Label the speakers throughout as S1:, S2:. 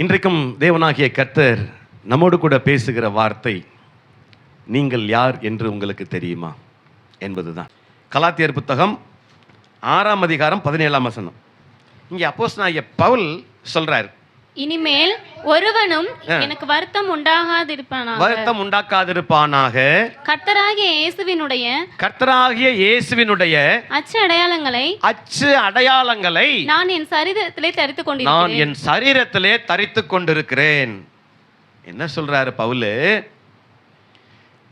S1: இன்றைக்கும் தேவனாகிய கர்த்தர் நம்மோடு கூட பேசுகிற வார்த்தை, நீங்கள் யார் என்று உங்களுக்கு தெரியுமா என்பதுதான். கலாத்தியர் புத்தகம் 6ஆம் அதிகாரம் 17ஆம் வசனம். இங்கே அப்போஸ்தலனாகிய பவுல் சொல்றார், இனிமேல் ஒருவனும் எனக்கு வருத்தம் உண்டாக்காதிருப்பானாக கர்த்தராகிய இயேசுவினுடைய அச்சு அடையாளங்களை நான் என் சரீரத்திலே தரித்துக் கொண்டிருக்கிறேன். என்ன சொல்றாரு பவுல்?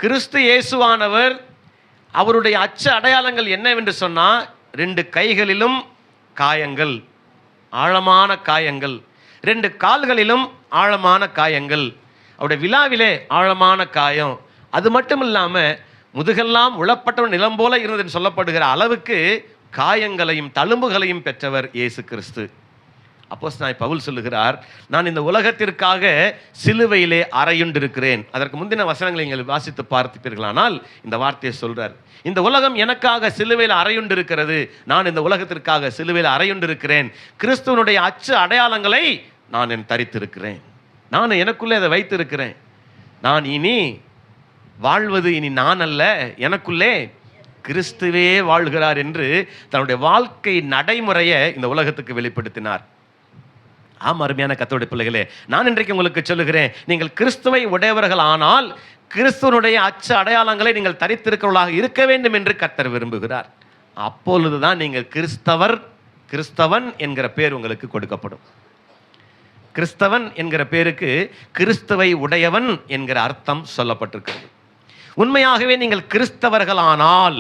S1: கிறிஸ்து இயேசுவானவர் அவருடைய அச்சு அடையாளங்கள் என்னவென்று சொன்னா, 2 கைகளிலும் காயங்கள், ஆழமான காயங்கள், 2 கால்களிலும் ஆழமான காயங்கள், அவருடைய விழாவிலே ஆழமான காயம். அது மட்டும் இல்லாமல் முதுகெல்லாம் உளப்பட்ட நிலம் போல இருந்ததுன்னு சொல்லப்படுகிற அளவுக்கு காயங்களையும் தழும்புகளையும் பெற்றவர் இயேசு கிறிஸ்து. அப்போஸ்தலனாகிய பவுல் சொல்லுகிறார், நான் இந்த உலகத்திற்காக சிலுவையிலே அறையுண்டிருக்கிறேன். அதற்கு முந்தின வசனங்களை நீங்கள் வாசித்து பார்த்திருப்பீர்களானால் இந்த வார்த்தையை சொல்றார், இந்த உலகம் எனக்காக சிலுவையில் அறையுண்டிருக்கிறது, நான் இந்த உலகத்திற்காக சிலுவையில் அறையுண்டிருக்கிறேன். கிறிஸ்துவனுடைய அச்சு அடையாளங்களை நான் தரித்திருக்கிறேன், நான் எனக்குள்ளே அதை வைத்திருக்கிறேன். நான் இனி வாழ்வது இனி நான் அல்ல, எனக்குள்ளே கிறிஸ்துவே வாழ்கிறார் என்று தன்னுடைய வாழ்க்கை நடைமுறையை இந்த உலகத்துக்கு வெளிப்படுத்தினார். ஆம், அருமையான கர்த்தருடைய பிள்ளைகளே, நான் இன்றைக்கு உங்களுக்கு சொல்லுகிறேன், நீங்கள் கிறிஸ்துவை உடையவர்கள் ஆனால் கிறிஸ்துவனுடைய அச்சு அடையாளங்களை நீங்கள் தரித்திருக்கிறவர்களாக இருக்க வேண்டும் என்று கர்த்தர் விரும்புகிறார். அப்பொழுதுதான் நீங்கள் கிறிஸ்தவன் என்கிற பேர் உங்களுக்கு கொடுக்கப்படும். கிறிஸ்தவன் என்கிற பேருக்கு கிறிஸ்துவை உடையவன் என்கிற அர்த்தம் சொல்லப்பட்டிருக்கிறது. உண்மையாகவே நீங்கள் கிறிஸ்தவர்களானால்,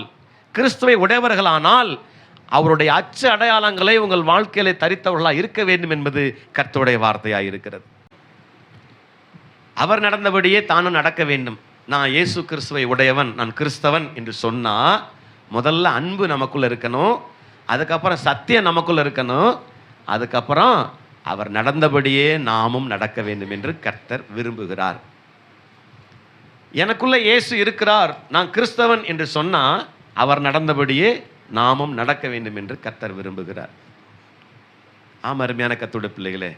S1: கிறிஸ்துவை உடையவர்களானால் அவருடைய அச்சு அடையாளங்களை உங்கள் வாழ்க்கையிலே தரித்தவர்களாக இருக்க வேண்டும் என்பது கர்த்தருடைய வார்த்தையாக இருக்கிறது. அவர் நடந்தபடியே தானும் நடக்க வேண்டும். நான் இயேசு கிறிஸ்துவை உடையவன், நான் கிறிஸ்தவன் என்று சொன்னா, முதல்ல அன்பு நமக்குள்ள இருக்கணும், அதுக்கப்புறம் சத்தியம் நமக்குள்ள இருக்கணும், அதுக்கப்புறம் அவர் நடந்தபடியே நாமும் நடக்க வேண்டும் என்று கர்த்தர் விரும்புகிறார். எனக்குள்ள இயேசு இருக்கிறார், நான் கிறிஸ்தவன் என்று சொன்னா அவர் நடந்தபடியே நாமும் நடக்க வேண்டும் என்று கர்த்தர் விரும்புகிறார். ஆம், அருமையான கர்த்தருடைய பிள்ளைகளே,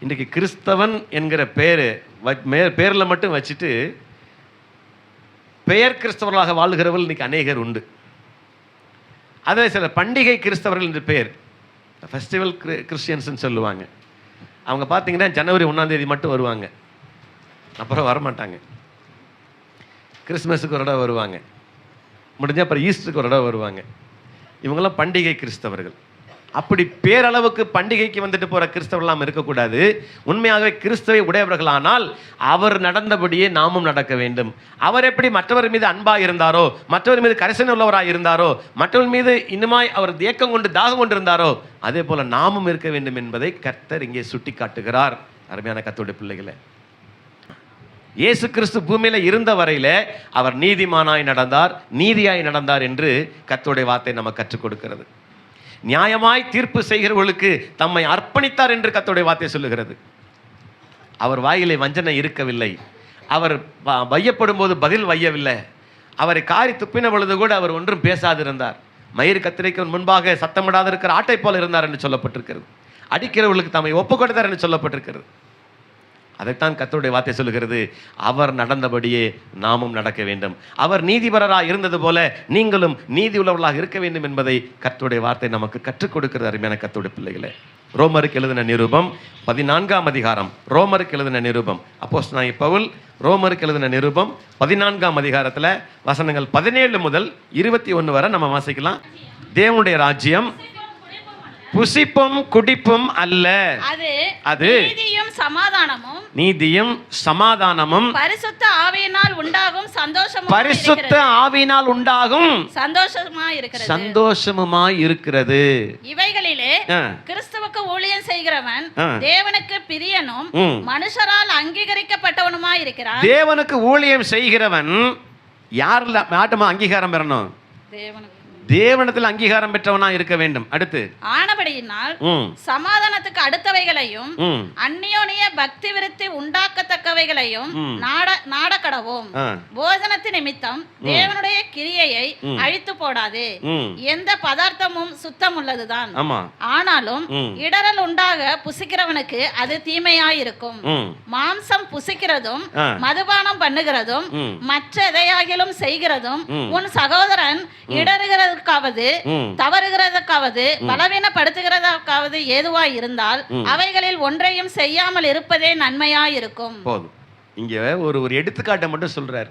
S1: இன்றைக்கு கிறிஸ்தவன் என்கிற பேரில் மட்டும் வச்சுட்டு பெயர் கிறிஸ்தவர்களாக வாழ்கிறவர்கள் இன்னைக்கு அநேகர் உண்டு. அதே சில பண்டிகை கிறிஸ்தவர்கள் என்று பெயர், ஃபெஸ்டிவல் கிறிஸ்டியன்ஸ்ன்னு சொல்லுவாங்க. அவங்க பார்த்தீங்கன்னா ஜனவரி 1ஆம் தேதி மட்டும் வருவாங்க, அப்புறம் வரமாட்டாங்க. கிறிஸ்மஸுக்கு ஒரு இடம் வருவாங்க, முடிஞ்சால் அப்புறம் ஈஸ்டருக்கு ஒரு இடம் வருவாங்க. இவங்கெல்லாம் பண்டிகை கிறிஸ்தவர்கள். அப்படி பேரளவுக்கு பண்டிகைக்கு வந்துட்டு போகிற கிறிஸ்தவர்களாம் இருக்கக்கூடாது. உண்மையாகவே கிறிஸ்துவை உடையவர்களானால் அவர் நடந்தபடியே நாமும் நடக்க வேண்டும். அவர் எப்படி மற்றவர் மீது அன்பாக இருந்தாரோ, மற்றவர் மீது கரிசனை உள்ளவராக இருந்தாரோ, மற்றவர் மீது இன்னுமாய் அவர் ஏக்கம் கொண்டு தாகம் கொண்டு இருந்தாரோ, அதே போல நாமும் இருக்க வேண்டும் என்பதை கர்த்தர் இங்கே சுட்டி காட்டுகிறார். அருமையான கர்த்தருடைய பிள்ளைகளே, இயேசு கிறிஸ்து பூமியில இருந்த வரையில அவர் நீதிமானாய் நடந்தார், நீதியாய் நடந்தார் என்று கர்த்தருடைய வார்த்தை நமக்கு கற்றுக் கொடுக்கிறது. நியாயமாய் தீர்ப்பு செய்கிறவர்களுக்கு தம்மை அர்ப்பணித்தார் என்று கர்த்தருடைய வார்த்தை சொல்லுகிறது. அவர் வாயிலே வஞ்சனை இருக்கவில்லை, அவர் வையப்படும் போது பதில் வையவில்லை, அவரை காரி துப்பின பொழுது கூட அவர் ஒன்றும் பேசாதிருந்தார். மயிர் கத்திரிக்கு முன்பாக சத்தமிடாத இருக்கிற ஆட்டை போல இருந்தார் என்று சொல்லப்பட்டிருக்கிறது. அடிக்கிறவர்களுக்கு தம்மை ஒப்பு கொடுத்தார் என்று சொல்லப்பட்டிருக்கிறது. அதைத்தான் கர்த்தருடைய வார்த்தை சொல்லுகிறது, அவர் நடந்தபடியே நாமும் நடக்க வேண்டும். அவர் நீதிபரராக இருந்தது போல நீங்களும் நீதி உள்ளவர்களாக இருக்க வேண்டும் என்பதை கர்த்தருடைய வார்த்தை நமக்கு கற்றுக் கொடுக்கிறது. அருமையான கர்த்தருடைய பிள்ளைகளே, ரோமருக்கு எழுதின நிருபம் 14ஆம் அதிகாரம், ரோமருக்கு எழுதின நிருபம், அப்போஸ்தலனாகிய பவுல் ரோமருக்கு எழுதின நிருபம் 14ஆம் அதிகாரத்தில் வசனங்கள் 17 முதல் 21 வரை நம்ம வாசிக்கலாம். தேவனுடைய ராஜ்யம் புசிப்பும் குடிப்பும் அல்ல, அது நீதியும் சமாதானமும்
S2: பரிசுத்த ஆவியினால் உண்டாகும்
S1: சந்தோஷமுமாய் இருக்கிறது.
S2: இவைகளிலே கிறிஸ்துவுக்கு ஊழியம் செய்கிறவன் தேவனுக்கு பிரியனும் மனுஷரால் அங்கீகரிக்கப்பட்டவனுமாய் இருக்கிறான்.
S1: தேவனுக்கு ஊழியம் செய்கிறவன் யாருமா அங்கீகாரம் பெறணும்? தேவனிடத்தில் அங்கீகாரம் பெற்றவனா இருக்க வேண்டும். அடுத்து,
S2: ஆனபடியினால் சமாதானத்துக்கு அடுத்தவைகளையும் அந்நியோனிய பக்தி விருத்தி உண்டாக்கத்தக்கவைகளையும் நாடக்கடவும். போஜனத்து நிமித்தம் தேவனுடைய கிரியையை அழித்து போடாதே. எந்த பதார்த்தமும் சுத்தம் உள்ளதுதான், ஆனாலும் இடரல் உண்டாக புசிக்கிறவனுக்கு அது தீமையாயிருக்கும். மாம்சம் புசிக்கிறதும் மதுபானம் பண்ணுகிறதும் மற்ற எதையாகிலும் செய்கிறதும் உன் சகோதரன் இடறுகிறதுக்காவது தவறுகிறதுக்காவது பலவீனப்படுத்துகிறதுக்காவது ஏதுவாய் இருந்தால் அவைகளில் ஒன்றையும் செய்யாமல் இருப்பதே நன்மையாயிருக்கும்.
S1: போதும். இங்க ஒரு எடுத்துக்காட்டை மட்டும் சொல்றார்.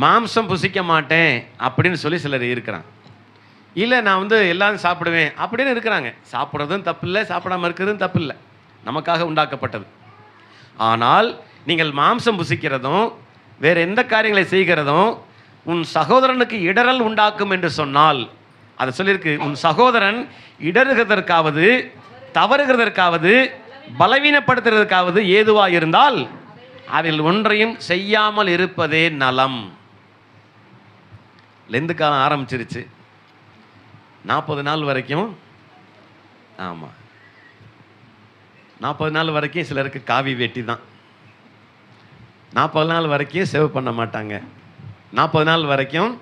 S1: மாம்சம் புசிக்க மாட்டேன் அப்படின்னு சொல்லி சிலர் இருக்கிறாங்க. இல்லை, நான் எல்லாரும் சாப்பிடுவேன் அப்படின்னு இருக்கிறாங்க. சாப்பிட்றதும் தப்பு இல்லை, சாப்பிடாம இருக்கிறதும் தப்பு இல்லை, நமக்காக உண்டாக்கப்பட்டது. ஆனால் நீங்கள் மாம்சம் புசிக்கிறதும் வேற எந்த காரியங்களை செய்கிறதும் உன் சகோதரனுக்கு இடரல் உண்டாக்கும் என்று சொன்னால், அதை சொல்லியிருக்கு, உன் சகோதரன் இடறுகிறதற்காவது தவறுகிறதற்காவது பலவீனப்படுத்துறதுக்காவது ஏதுவா இருந்தால் அதில் ஒன்றையும் செய்யாமல் இருப்பதே நலம். லெந்து காலம் ஆரம்பிச்சிருச்சு. 40 நாள் வரைக்கும், ஆமாம், 40 நாள் வரைக்கும் சிலருக்கு காவி வேட்டி தான். 40 நாள் வரைக்கும் சேவ் பண்ண மாட்டாங்க. 40 நாள் வரைக்கும்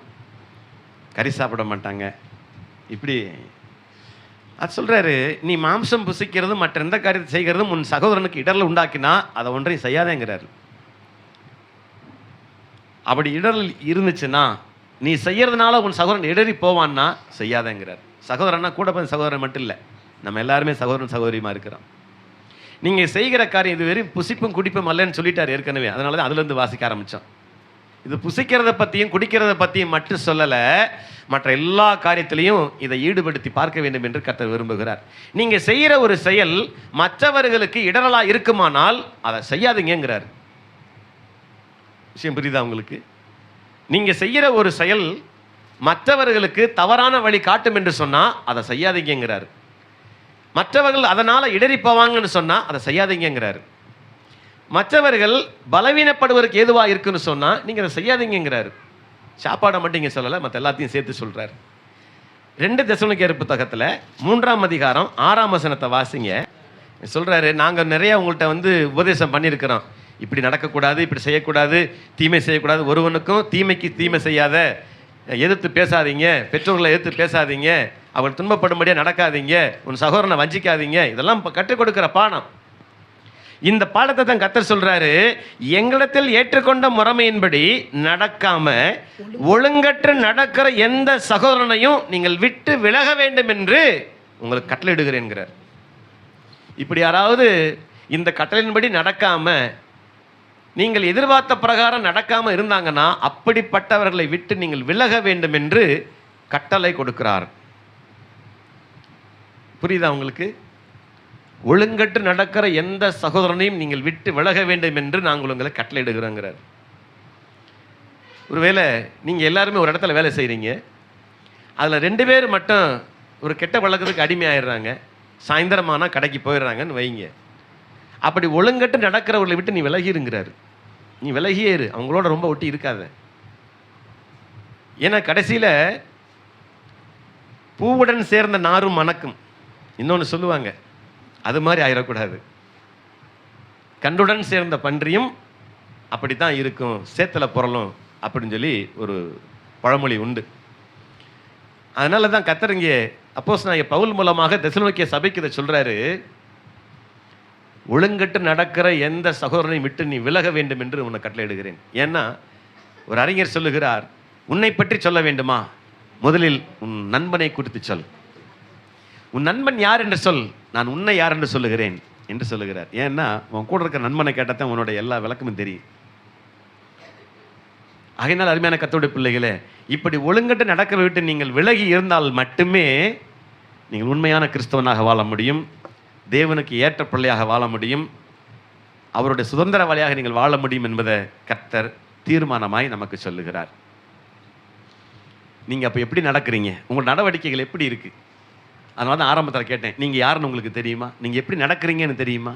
S1: கறி சாப்பிட மாட்டாங்க. இப்படி அது சொல்கிறாரு, நீ மாம்சம் புசிக்கிறதும் மற்ற எந்த காரியத்தை செய்கிறதும் உன் சகோதரனுக்கு இடரல் உண்டாக்கினா அதை ஒன்றையும் செய்யாதேங்கிறாரு. அப்படி இடரல் இருந்துச்சுன்னா, நீ செய்யறதுனால உன் சகோதரன் இடறி போவான்னா செய்யாதேங்கிறார். சகோதரன்னா கூட பிறந்த சகோதரன் மட்டும் இல்லை, நம்ம எல்லாருமே சகோதரன் சகோதரியுமா இருக்கிறோம். நீங்கள் செய்கிற காரியம் இது வெறும் புசிப்பும் குடிப்பும் அல்லன்னு சொல்லிட்டார் ஏற்கனவே. அதனால தான் அதுலேருந்து வாசிக்க ஆரம்பித்தோம். இது புசிக்கிறத பற்றியும் குடிக்கிறத பற்றியும் மட்டும் சொல்லலை, மற்ற எல்லா காரியத்திலையும் இதை ஈடுபடுத்தி பார்க்க வேண்டும் என்று கர்த்தர் விரும்புகிறார். நீங்கள் செய்கிற ஒரு செயல் மற்றவர்களுக்கு இடரலாக இருக்குமானால் அதை செய்யாதீங்கிறார். விஷயம் புரியுதா உங்களுக்கு? நீங்கள் செய்கிற ஒரு செயல் மற்றவர்களுக்கு தவறான வழி காட்டும் என்று சொன்னால் அதை செய்யாதீங்கிறார். மற்றவர்கள் அதனால் இடறி போவாங்கன்னு சொன்னால் அதை செய்யாதீங்கிறார். மற்றவர்கள் பலவீனப்படுவதற்கு ஏதுவாக இருக்குன்னு சொன்னால் நீங்கள் அதை செய்யாதீங்கிறார். சாப்பாடை மட்டும் இங்கே சொல்லலை, மற்ற எல்லாத்தையும் சேர்த்து சொல்கிறார். 2 தெசலோனிக்கேயர் புத்தகத்தில் 3ஆம் அதிகாரம் 6ஆம் வசனத்தை வாசிங்க. சொல்கிறாரு, நாங்கள் நிறையா உங்கள்கிட்ட உபதேசம் பண்ணியிருக்கிறோம். இப்படி நடக்கக்கூடாது, இப்படி செய்யக்கூடாது, தீமை செய்யக்கூடாது, ஒருவனுக்கும் தீமைக்கு தீமை செய்யாத, எதிர்த்து பேசாதீங்க, பெற்றோர்களை எதிர்த்து பேசாதீங்க, அவள் துன்பப்படும்படியாக நடக்காதீங்க, உன் சகோதரனை வஞ்சிக்காதீங்க, இதெல்லாம் கற்றுக் கொடுக்குற பாடம். இந்த பாடத்தை தான் கர்த்தர் சொல்றாரு, எங்களிடத்தில் ஏற்றுக்கொண்ட முறைமையின்படி நடக்காம ஒழுங்கற்று நடக்கிற எந்த சகோதரனையும் நீங்கள் விட்டு விலக வேண்டும் என்று உங்களுக்கு கட்டளையிடுகிறேன்கிறார். இப்படி யாராவது இந்த கட்டளையின்படி நடக்காம நீங்கள் எதிர்பார்த்த பிரகாரம் நடக்காம இருந்தாங்கன்னா அப்படிப்பட்டவர்களை விட்டு நீங்கள் விலக வேண்டும் என்று கட்டளை கொடுக்கிறார். புரியுதா உங்களுக்கு? ஒழுங்கற்று நடக்கிற எந்த சகோதரனையும் நீங்கள் விட்டு விலக வேண்டும் என்று நாங்கள் உங்களை கட்டளையிடுகிறோங்கிறார். ஒருவேளை நீங்கள் எல்லாருமே ஒரு இடத்துல வேலை செய்கிறீங்க, அதில் 2 பேர் மட்டும் ஒரு கெட்ட பழக்கத்துக்கு அடிமையாயிடுறாங்க, சாயந்தரமானால் கடைக்கு போயிடுறாங்கன்னு வைங்க. அப்படி ஒழுங்கற்று நடக்கிறவர்களை விட்டு நீ விலகிருங்கிறாரு. நீ விலகியே இரு, அவங்களோட ரொம்ப ஒட்டி இருக்காத. ஏன்னா கடைசியில் பூவுடன் சேர்ந்த நாரும் மணக்கும், இன்னொன்று சொல்லுவாங்க, அது மாதிரி ஆயிடக்கூடாது. கண்டுடன் சேர்ந்த பன்றியும் அப்படி தான் இருக்கும், சேத்துல புரளும் அப்படின்னு சொல்லி ஒரு பழமொழி உண்டு. அதனால தான் கர்த்தர் இங்கே அப்போஸ்தலனாகிய பவுல் மூலமாக தெசலோனிக்கே சபைக்கு இதை சொல்றாரு, ஒழுங்கட்டு நடக்கிற எந்த சகோதரனையும் விட்டு நீ விலக வேண்டும் என்று உன்னை கட்டளையிடுகிறேன். ஏன்னா ஒரு அறிஞர் சொல்லுகிறார், உன்னை பற்றி சொல்ல வேண்டுமா, முதலில் உன் நண்பனை குறித்து சொல். உன் நண்பன் யார் என்று சொல், நான் உன்னை யார் என்று சொல்லுகிறேன் என்று சொல்லுகிறார். ஏன்னா உன் கூட இருக்கிற நண்பனை கேட்டால் உன்னோட எல்லா விளக்கமும் தெரியும். ஆகையினால் அருமையான கர்த்தருடைய பிள்ளைகளே, இப்படி ஒழுங்கட்டு நடக்கிற விட்டு நீங்கள் விலகி இருந்தால் மட்டுமே நீங்கள் உண்மையான கிறிஸ்தவனாக வாழ முடியும், தேவனுக்கு ஏற்ற பிள்ளையாக வாழ முடியும், அவருடைய சுதந்திர வழியாக நீங்கள் வாழ முடியும் என்பதை கர்த்தர் தீர்மானமாய் நமக்கு சொல்லுகிறார். நீங்கள் அப்போ எப்படி நடக்கிறீங்க, உங்கள் நடவடிக்கைகள் எப்படி இருக்குது? அதனால தான் ஆரம்பத்தில் கேட்டேன், நீங்கள் யாருன்னு உங்களுக்கு தெரியுமா, நீங்கள் எப்படி நடக்கிறீங்கன்னு தெரியுமா?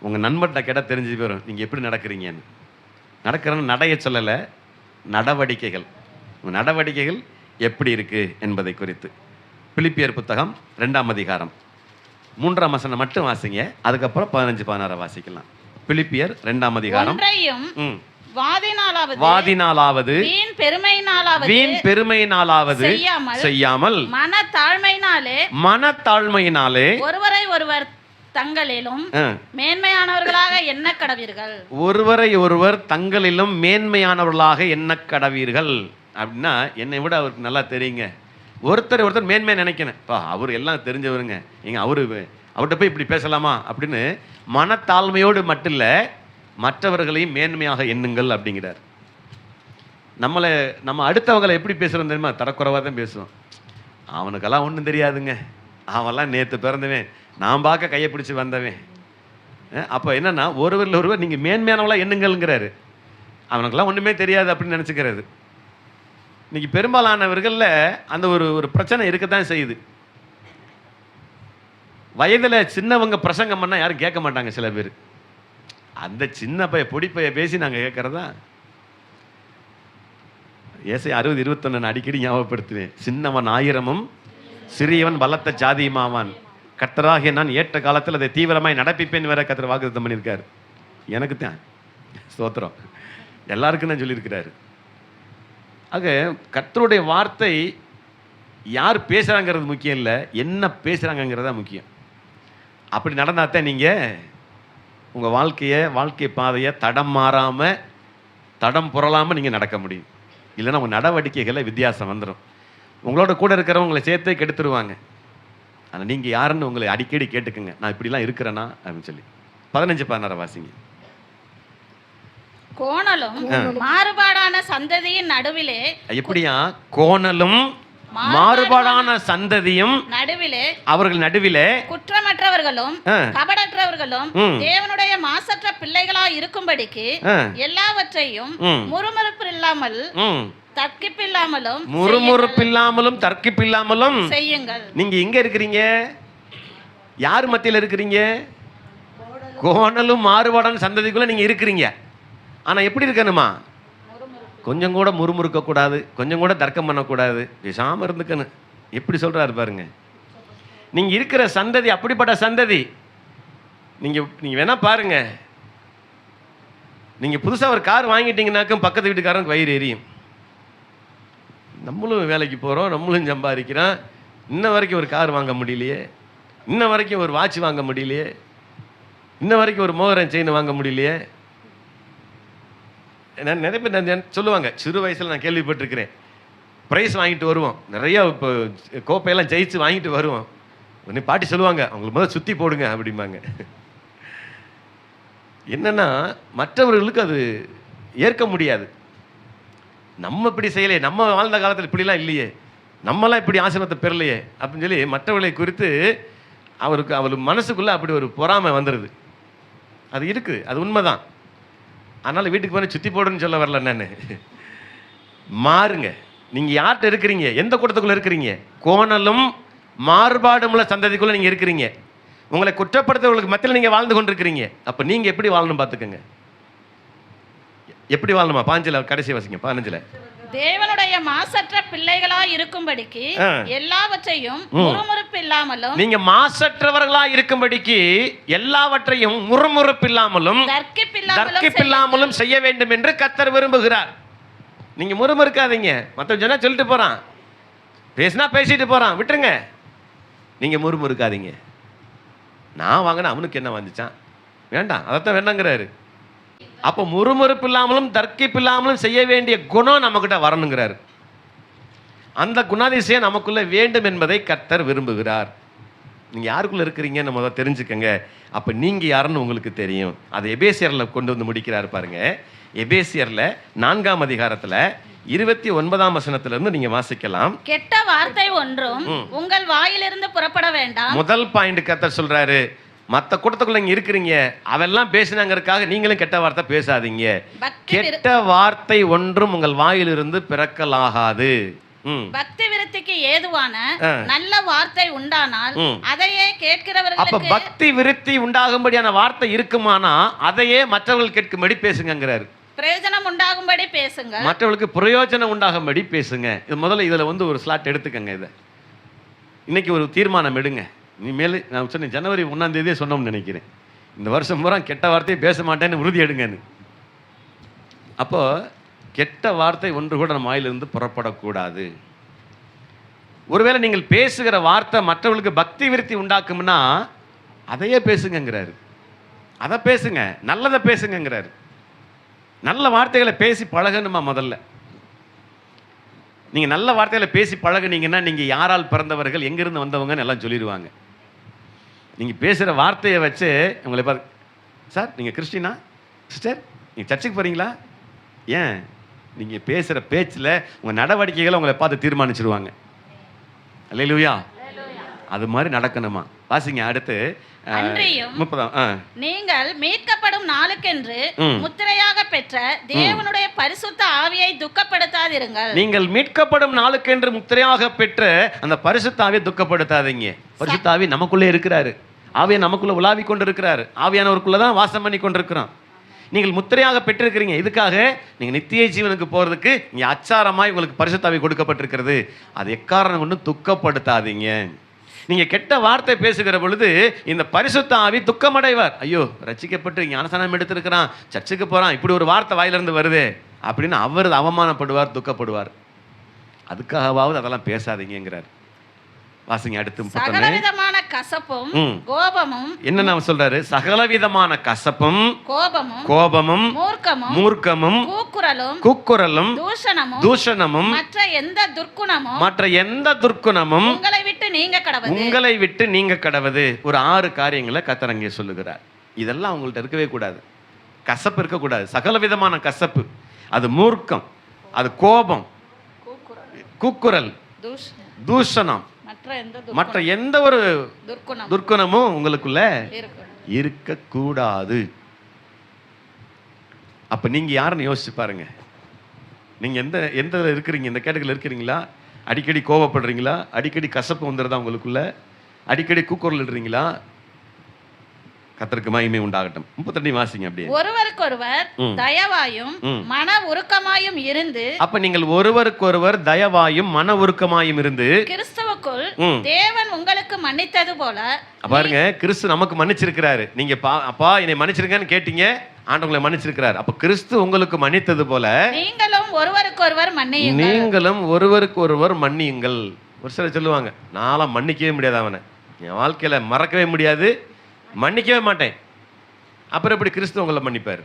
S1: உங்கள் நண்பர்கிட்ட கேட்டால் தெரிஞ்சு போயிடும் நீங்கள் எப்படி நடக்கிறீங்கன்னு. நடக்கிறன்னு நடைய சொல்லலை, நடவடிக்கைகள். உங்கள் நடவடிக்கைகள் எப்படி இருக்கு என்பதை குறித்து. பிலிப்பியர் புத்தகம் 2ஆம் அதிகாரம் 3ஆம் வசனம் மட்டும் வாசிங்க, அதுக்கப்புறம் 15, 16 வாசிக்கலாம். பிலிப்பியர் 2ஆம் அதிகாரம். வாதினாலாவது வீண் பெருமையினாலாவது செய்யாமல் மனத்தாழ்மையினாலே ஒருவரை ஒருவர் தங்களிலும் மேன்மையானவர்களாக எண்ண கடவீர்கள். ஒருவரை ஒருவர் தங்களிலும் மேன்மையானவர்களாக எண்ண கடவீர்கள் அப்படின்னா என்னை விட அவருக்கு நல்லா தெரியுங்க. ஒருத்தர் மேன்மையை நினைக்கணும். அவர் எல்லாம் தெரிஞ்சவருங்க, எங்க அவர்கிட்ட போய் இப்படி பேசலாமா அப்படின்னு மனத்தாழ்மையோடு மட்டும் இல்லை, மற்றவர்களையும் மேன்மையாக எண்ணுங்கள் அப்படிங்கிறார். நம்ம அடுத்தவங்களை எப்படி பேசுகிறோம் தெரியுமா? தரக்குறைவாக தான் பேசுவோம். அவனுக்கெல்லாம் ஒன்றும் தெரியாதுங்க, அவன்லாம் நேற்று பிறந்தவன், நான் பார்க்க கையை பிடிச்சி வந்தவன். அப்போ என்னன்னா ஒருவரில் ஒருவர் நீங்கள் மேன்மையானவளாக எண்ணுங்கள்ங்கிறாரு. அவனுக்கெல்லாம் ஒன்றுமே தெரியாது அப்படின்னு நினச்சிக்கிறது. இன்னைக்கு பெரும்பாலானவர்களில் அந்த ஒரு பிரச்சனை இருக்கத்தான் செய்யுது. வயதில் சின்னவங்க பிரசங்கம் பண்ணால் யாரும் கேட்க மாட்டாங்க. சில பேர் அந்த சின்ன பொடிப்பைய பேசி நாங்கள் கேட்கறதா. ஏசை 60:21 அடிக்கடி ஞாபகப்படுத்துவேன். சின்னவன் 1000 சிறியவன் பலத்த ஜாதியுமாவான், கர்த்தராகிய நான் ஏற்ற காலத்தில் அதை தீவிரமாய் நடப்பிப்பேன் வேற கர்த்தர் வாக்குத்தத்தம் பண்ணியிருக்காரு. எனக்கு தான் ஸ்தோத்திரம், எல்லாருக்கும் தான் சொல்லியிருக்கிறாரு. ஆக கர்த்தருடைய வார்த்தை யார் பேசுகிறாங்கிறது முக்கியம் இல்லை, என்ன பேசுகிறாங்கிறதா முக்கியம். அப்படி நடந்தால் தான் நீங்கள் உங்கள் வாழ்க்கை பாதையை தடம் மாறாமல் தடம் புரளாமல் நீங்கள் நடக்க முடியும். இல்லைன்னா உங்கள் நடவடிக்கைகளை வித்தியாசம் வந்துடும். உங்களோட கூட இருக்கிறவங்க உங்களை சேர்த்தே கெடுத்துருவாங்க. ஆனால் நீங்கள் யாருன்னு உங்களை அடிக்கடி கேட்டுக்குங்க, நான் இப்படிலாம் இருக்கிறேன்னா அப்படின்னு சொல்லி. 15, 16 வாசிங்க.
S2: கோணலும் மாறுபாடான சந்ததியின் நடுவிலே.
S1: எப்படியா? கோணலும் மாறுபாடான சந்ததியும் நடுவிலே, அவர்கள் நடுவிலே குற்றமற்றவர்களும் கபடற்றவர்களும் தேவனுடைய மாசற்ற பிள்ளைகளாய் இருக்கும்படிக்கு எல்லாவற்றையும் முறுமுறுப்பில்லாமலும் தர்க்கிப்பில்லாமலும் செய்யுங்கள். நீங்க எங்க இருக்கிறீங்க? யார் மத்தியில் இருக்கிறீங்க? கோணலும் மாறுபாடான சந்ததிக்குள்ள நீங்க இருக்கிறீங்க. ஆனா எப்படி இருக்கணுமா? கொஞ்சம் கூட முறுமுறுக்க கூடாது, கொஞ்சம் கூட தர்க்கம் பண்ணக்கூடாது, பேசாமல் இருந்துக்கணும். எப்படி சொல்றாரு பாருங்க. நீங்க இருக்கிற சந்ததி அப்படிப்பட்ட சந்ததி. நீங்க வேணா பாருங்க, நீங்க புதுசா ஒரு கார் வாங்கிட்டீங்கன்னாக்கும் பக்கத்து வீட்டுக்காரனுக்கு வயிறு எரியும். நம்மளும் வேலைக்கு போறோம், நம்மளும் சம்பாதிக்கிறோம், இன்ன வரைக்கும் ஒரு கார் வாங்க முடியலையே, இன்ன வரைக்கும் ஒரு வாட்ச் வாங்க முடியலையே, இன்ன வரைக்கும் ஒரு மோதிரம் செயின் வாங்க முடியலையே. நான் நிறைய பேர் சொல்லுவாங்க, சிறு வயசில் நான் கேள்விப்பட்டிருக்கிறேன், ப்ரைஸ் வாங்கிட்டு வருவோம், நிறையா இப்போ கோப்பையெல்லாம் ஜெயிச்சு வாங்கிட்டு வருவோம். உடனே பாட்டி சொல்லுவாங்க, அவங்களுக்கு முதல்ல சுற்றி போடுங்க அப்படிம்பாங்க. என்னன்னா மற்றவர்களுக்கு அது ஏற்க முடியாது. நம்ம இப்படி செய்யலையே, நம்ம வாழ்ந்த காலத்தில் இப்படிலாம் இல்லையே, நம்மளாம் இப்படி ஆசீர்வாதத்தை பெறலையே அப்படின்னு சொல்லி மற்றவர்களை குறித்து அவருக்கு மனசுக்குள்ளே அப்படி ஒரு பொறாமை வந்துடுது. அது இருக்குது, அது உண்மைதான். அதனால் வீட்டுக்கு போய் சுற்றி போடுன்னு சொல்ல வரல. நான் மாறுங்க. நீங்கள் யார்கிட்ட இருக்கிறீங்க? எந்த கூட்டத்துக்குள்ளே இருக்கிறீங்க? கோணலும் மாறுபாடும் உள்ள சந்ததிக்குள்ளே நீங்கள் இருக்கிறீங்க. உங்களை குற்றப்படுத்துறவங்களுக்கு மத்தியில் நீங்கள் வாழ்ந்து கொண்டு இருக்கிறீங்க. அப்போ நீங்கள் எப்படி வாழணும் பார்த்துக்கோங்க. எப்படி வாழணுமா? 15 கடைசி வாசிங்க. 15
S2: தேவனுடைய மாசற்ற பிள்ளைகளாய் இருக்கும்படிக்கு எல்லாவற்றையும் முறுமுறுப்பில்லாமலும்.
S1: நீங்க மாசற்றவர்களாய் இருக்கும்படிக்கு எல்லாவற்றையும் முறுமுறுப்பில்லாமலும் தர்க்கிப்பில்லாமலும் செய்ய வேண்டும் என்று கர்த்தர் விரும்புகிறார். நீங்க முறுமுறுக்காதீங்க. மற்ற ஜன சொல்லிட்டு போறான், பேசினா பேசிட்டு போறான், விட்டுருங்க. நீங்க முறுமுறுக்காதீங்க. நான் வாங்கினா அவனுக்கு என்ன வந்துச்சான், வேண்டாம், அதைத்தான் வேண்டாங்கிறாரு. அப்போ முறுமுறுப்பில்லாமலும் தர்க்கிப்பில்லாமலும் செய்ய வேண்டிய குணம் நம்மக்கிட்ட வரணுங்கிறார். அந்த குணாதிசயம் நமக்குள்ள வேண்டும் என்பதை கர்த்தர் விரும்புகிறார். நீங்கள் யாருக்குள்ளே இருக்கிறீங்கன்னு முதல்ல தெரிஞ்சுக்கங்க. அப்போ நீங்கள் யாருன்னு உங்களுக்கு தெரியும். அதை எபேசியரில் கொண்டு வந்து முடிக்கிறார் பாருங்க. எபேசியரில் 4ஆம் அதிகாரத்தில் 29ஆம் வசனத்திலிருந்து நீங்கள் வாசிக்கலாம்.
S2: கெட்ட வார்த்தை ஒன்றும் உங்கள் வாயிலிருந்து புறப்பட வேண்டாம்.
S1: முதல் பாயிண்ட் கர்த்தர் சொல்றாரு, மற்ற கூட்டத்துக்குள்ள இங்க இருக்கிறீங்க, அவெல்லாம் பேசினாங்கிறதுக்காக நீங்களும் கெட்ட வார்த்தை பேசாதீங்க. கெட்ட வார்த்தை ஒன்றும் உங்கள் வாயிலிருந்து பிறக்கலாகாது.
S2: பக்தி விருத்திக்கு ஏதுவான நல்ல வார்த்தை உண்டானால் அதையே கேட்கிறவர்களுக்கு.
S1: அப்ப பக்தி விருத்தி உண்டாகும்படியான வார்த்தை இருக்குமானா அதையே மற்றவர்கள் கேட்கும்படி பேசுங்கிறாரு.
S2: பிரயோஜனம் உண்டாகும்படி பேசுங்கள்.
S1: மற்றவர்களுக்கு பிரயோஜனம் உண்டாகும்படி பேசுங்க. இது முதல்ல இதில் வந்து ஒரு ஸ்லாட் எடுத்துக்கங்க. இதை இன்னைக்கு ஒரு தீர்மானம் எடுங்க. இனிமேல் நான் சொன்னேன் ஜனவரி 1ஆம் தேதியே சொன்னோம்னு நினைக்கிறேன், இந்த வருஷம் பூரா கெட்ட வார்த்தையை பேச மாட்டேன்னு உறுதி எடுங்கன்னு. அப்போ கெட்ட வார்த்தை ஒன்று கூட நம்ம வாயிலிருந்து புறப்படக்கூடாது. ஒருவேளை நீங்கள் பேசுகிற வார்த்தை மற்றவர்களுக்கு பக்தி விருத்தி உண்டாக்கும்னா அதையே பேசுங்கிறாரு. அதை பேசுங்க, நல்லதை பேசுங்கிறாரு. நல்ல வார்த்தைகளை பேசி பழகணுமா முதல்ல. நீங்கள் நல்ல வார்த்தைகளை பேசி பழகுனீங்கன்னா நீங்கள் யாரால் பிறந்தவர்கள், எங்கேருந்து வந்தவங்கன்னு எல்லாம் சொல்லிடுவாங்க. நீங்கள் பேசுகிற வார்த்தையை வச்சு உங்களை பார்த்து, சார் நீங்கள் கிறிஸ்டினா, சிஸ்டர் நீங்கள் சர்ச்சுக்கு போகிறீங்களா, ஏன் நீங்கள் பேசுகிற பேச்சில் உங்கள் நடவடிக்கைகளை உங்களை பார்த்து தீர்மானிச்சிருவாங்க. அல்லேலூயா. அது மாதிரி நடக்கணுமா. வாசிங்க அடுத்து.
S2: அன்றியும்
S1: 30.
S2: நீங்கள் மீட்கப்படும் நாளுக்கென்று முத்திரையாக பெற்ற தேவனுடைய பரிசுத்த ஆவியை துக்கப்படுத்தாதிருங்கள்.
S1: நீங்கள் மீட்கப்படும் நாளுக்கென்று முத்திரையாக பெற்ற அந்த பரிசுத்த ஆவியை துக்கப்படுத்தாதீங்க. பரிசுத்த ஆவி நமக்குள்ளே இருக்கிறாரு. ஆவியை நமக்குள்ள உலாவி கொண்டு இருக்கிறாரு. ஆவியானவருக்குள்ள தான் வாசம் பண்ணி கொண்டிருக்கிறோம். நீங்கள் முத்திரையாக பெற்றிருக்கிறீங்க. இதுக்காக நீங்கள் நித்திய ஜீவனுக்கு போகிறதுக்கு இங்கே அச்சாரமாய் உங்களுக்கு பரிசுத்த ஆவி கொடுக்கப்பட்டிருக்கிறது. அது எக்காரணம் கொண்டு துக்கப்படுத்தாதீங்க. நீங்கள் கெட்ட வார்த்தை பேசுகிற பொழுது இந்த பரிசுத்த ஆவி துக்கமடைவார். ஐயோ ரட்சிக்கப்பட்டு ஞானஸ்நானம் எடுத்திருக்கிறான், சர்ச்சுக்கு போகிறான், இப்படி ஒரு வார்த்தை வாயிலிருந்து வருது அப்படின்னு அவர் அவமானப்படுவார், துக்கப்படுவார். அதுக்காகவாவது அதெல்லாம் பேசாதீங்கிறார். வாசிங்க அடுத்து.
S2: சகலவிதமான கசப்பும் கோபமும்
S1: என்ன நாம சொல்றாரு? சகலவிதமான கசப்பும் கோபமும் மூர்க்கமும் கூக்குரலும் தூஷணமும் மற்ற எந்த துர்க்குணமும் உங்களை விட்டு நீங்க கடவது. ஒரு 6 காரியங்களை கர்த்தர் அங்கே சொல்லுகிறார். இதெல்லாம் உங்கள்ட்ட இருக்கவே கூடாது. கசப்பு இருக்கக்கூடாது. சகலவிதமான கசப்பு, அது மூர்க்கம், அது கோபம், கூக்குரல், தூஷணம், மற்ற எந்த ஒரு துர்க்குணமும் உங்களுக்குள்ள இருக்கக்கூடாது. அப்ப நீங்க யாருன்னு யோசிச்சு பாருங்க. நீங்க எந்த இருக்கிறீங்க? இந்த கேட்டகரியில் இருக்கிறீங்களா? அடிக்கடி கோபப்படுறீங்களா? அடிக்கடி கசப்பு வந்துடுதா உங்களுக்குள்ள? அடிக்கடி கூக்குரல் இடுறீங்களா? கர்த்தருக்கு மகிமை உண்டாகட்டும். 32 வாசிங்க அப்படியே.
S2: ஒருவருக்கொருவர் தயவாயும் மன உருக்கமாயும் இருந்து.
S1: அப்ப நீங்கள் ஒருவருக்கொருவர் தயவாயும் மன உருக்கமாயும் இருந்து
S2: கிறிஸ்துவுக்குள் தேவன் உங்களுக்கு மன்னித்தது போல.
S1: பாருங்க, கிறிஸ்து நமக்கு மன்னிச்சிருக்கிறாரு. நீங்க அப்பா என்னை மன்னிச்சிருங்கன்னு கேட்டீங்க, ஆண்டவங்களை மன்னிச்சிருக்கிறார். அப்ப கிறிஸ்து உங்களுக்கு மன்னித்தது போல நீங்களும் ஒருவருக்கொருவர் மன்னியுங்கள். ஒரு சிலர் சொல்லுவாங்க, நான்லாம் மன்னிக்கவே முடியாது, அவனை என் வாழ்க்கையில மறக்கவே முடியாது, மன்னிக்கவே மாட்டேன். அப்புறம் எப்படி கிறிஸ்து உங்களை மன்னிப்பார்?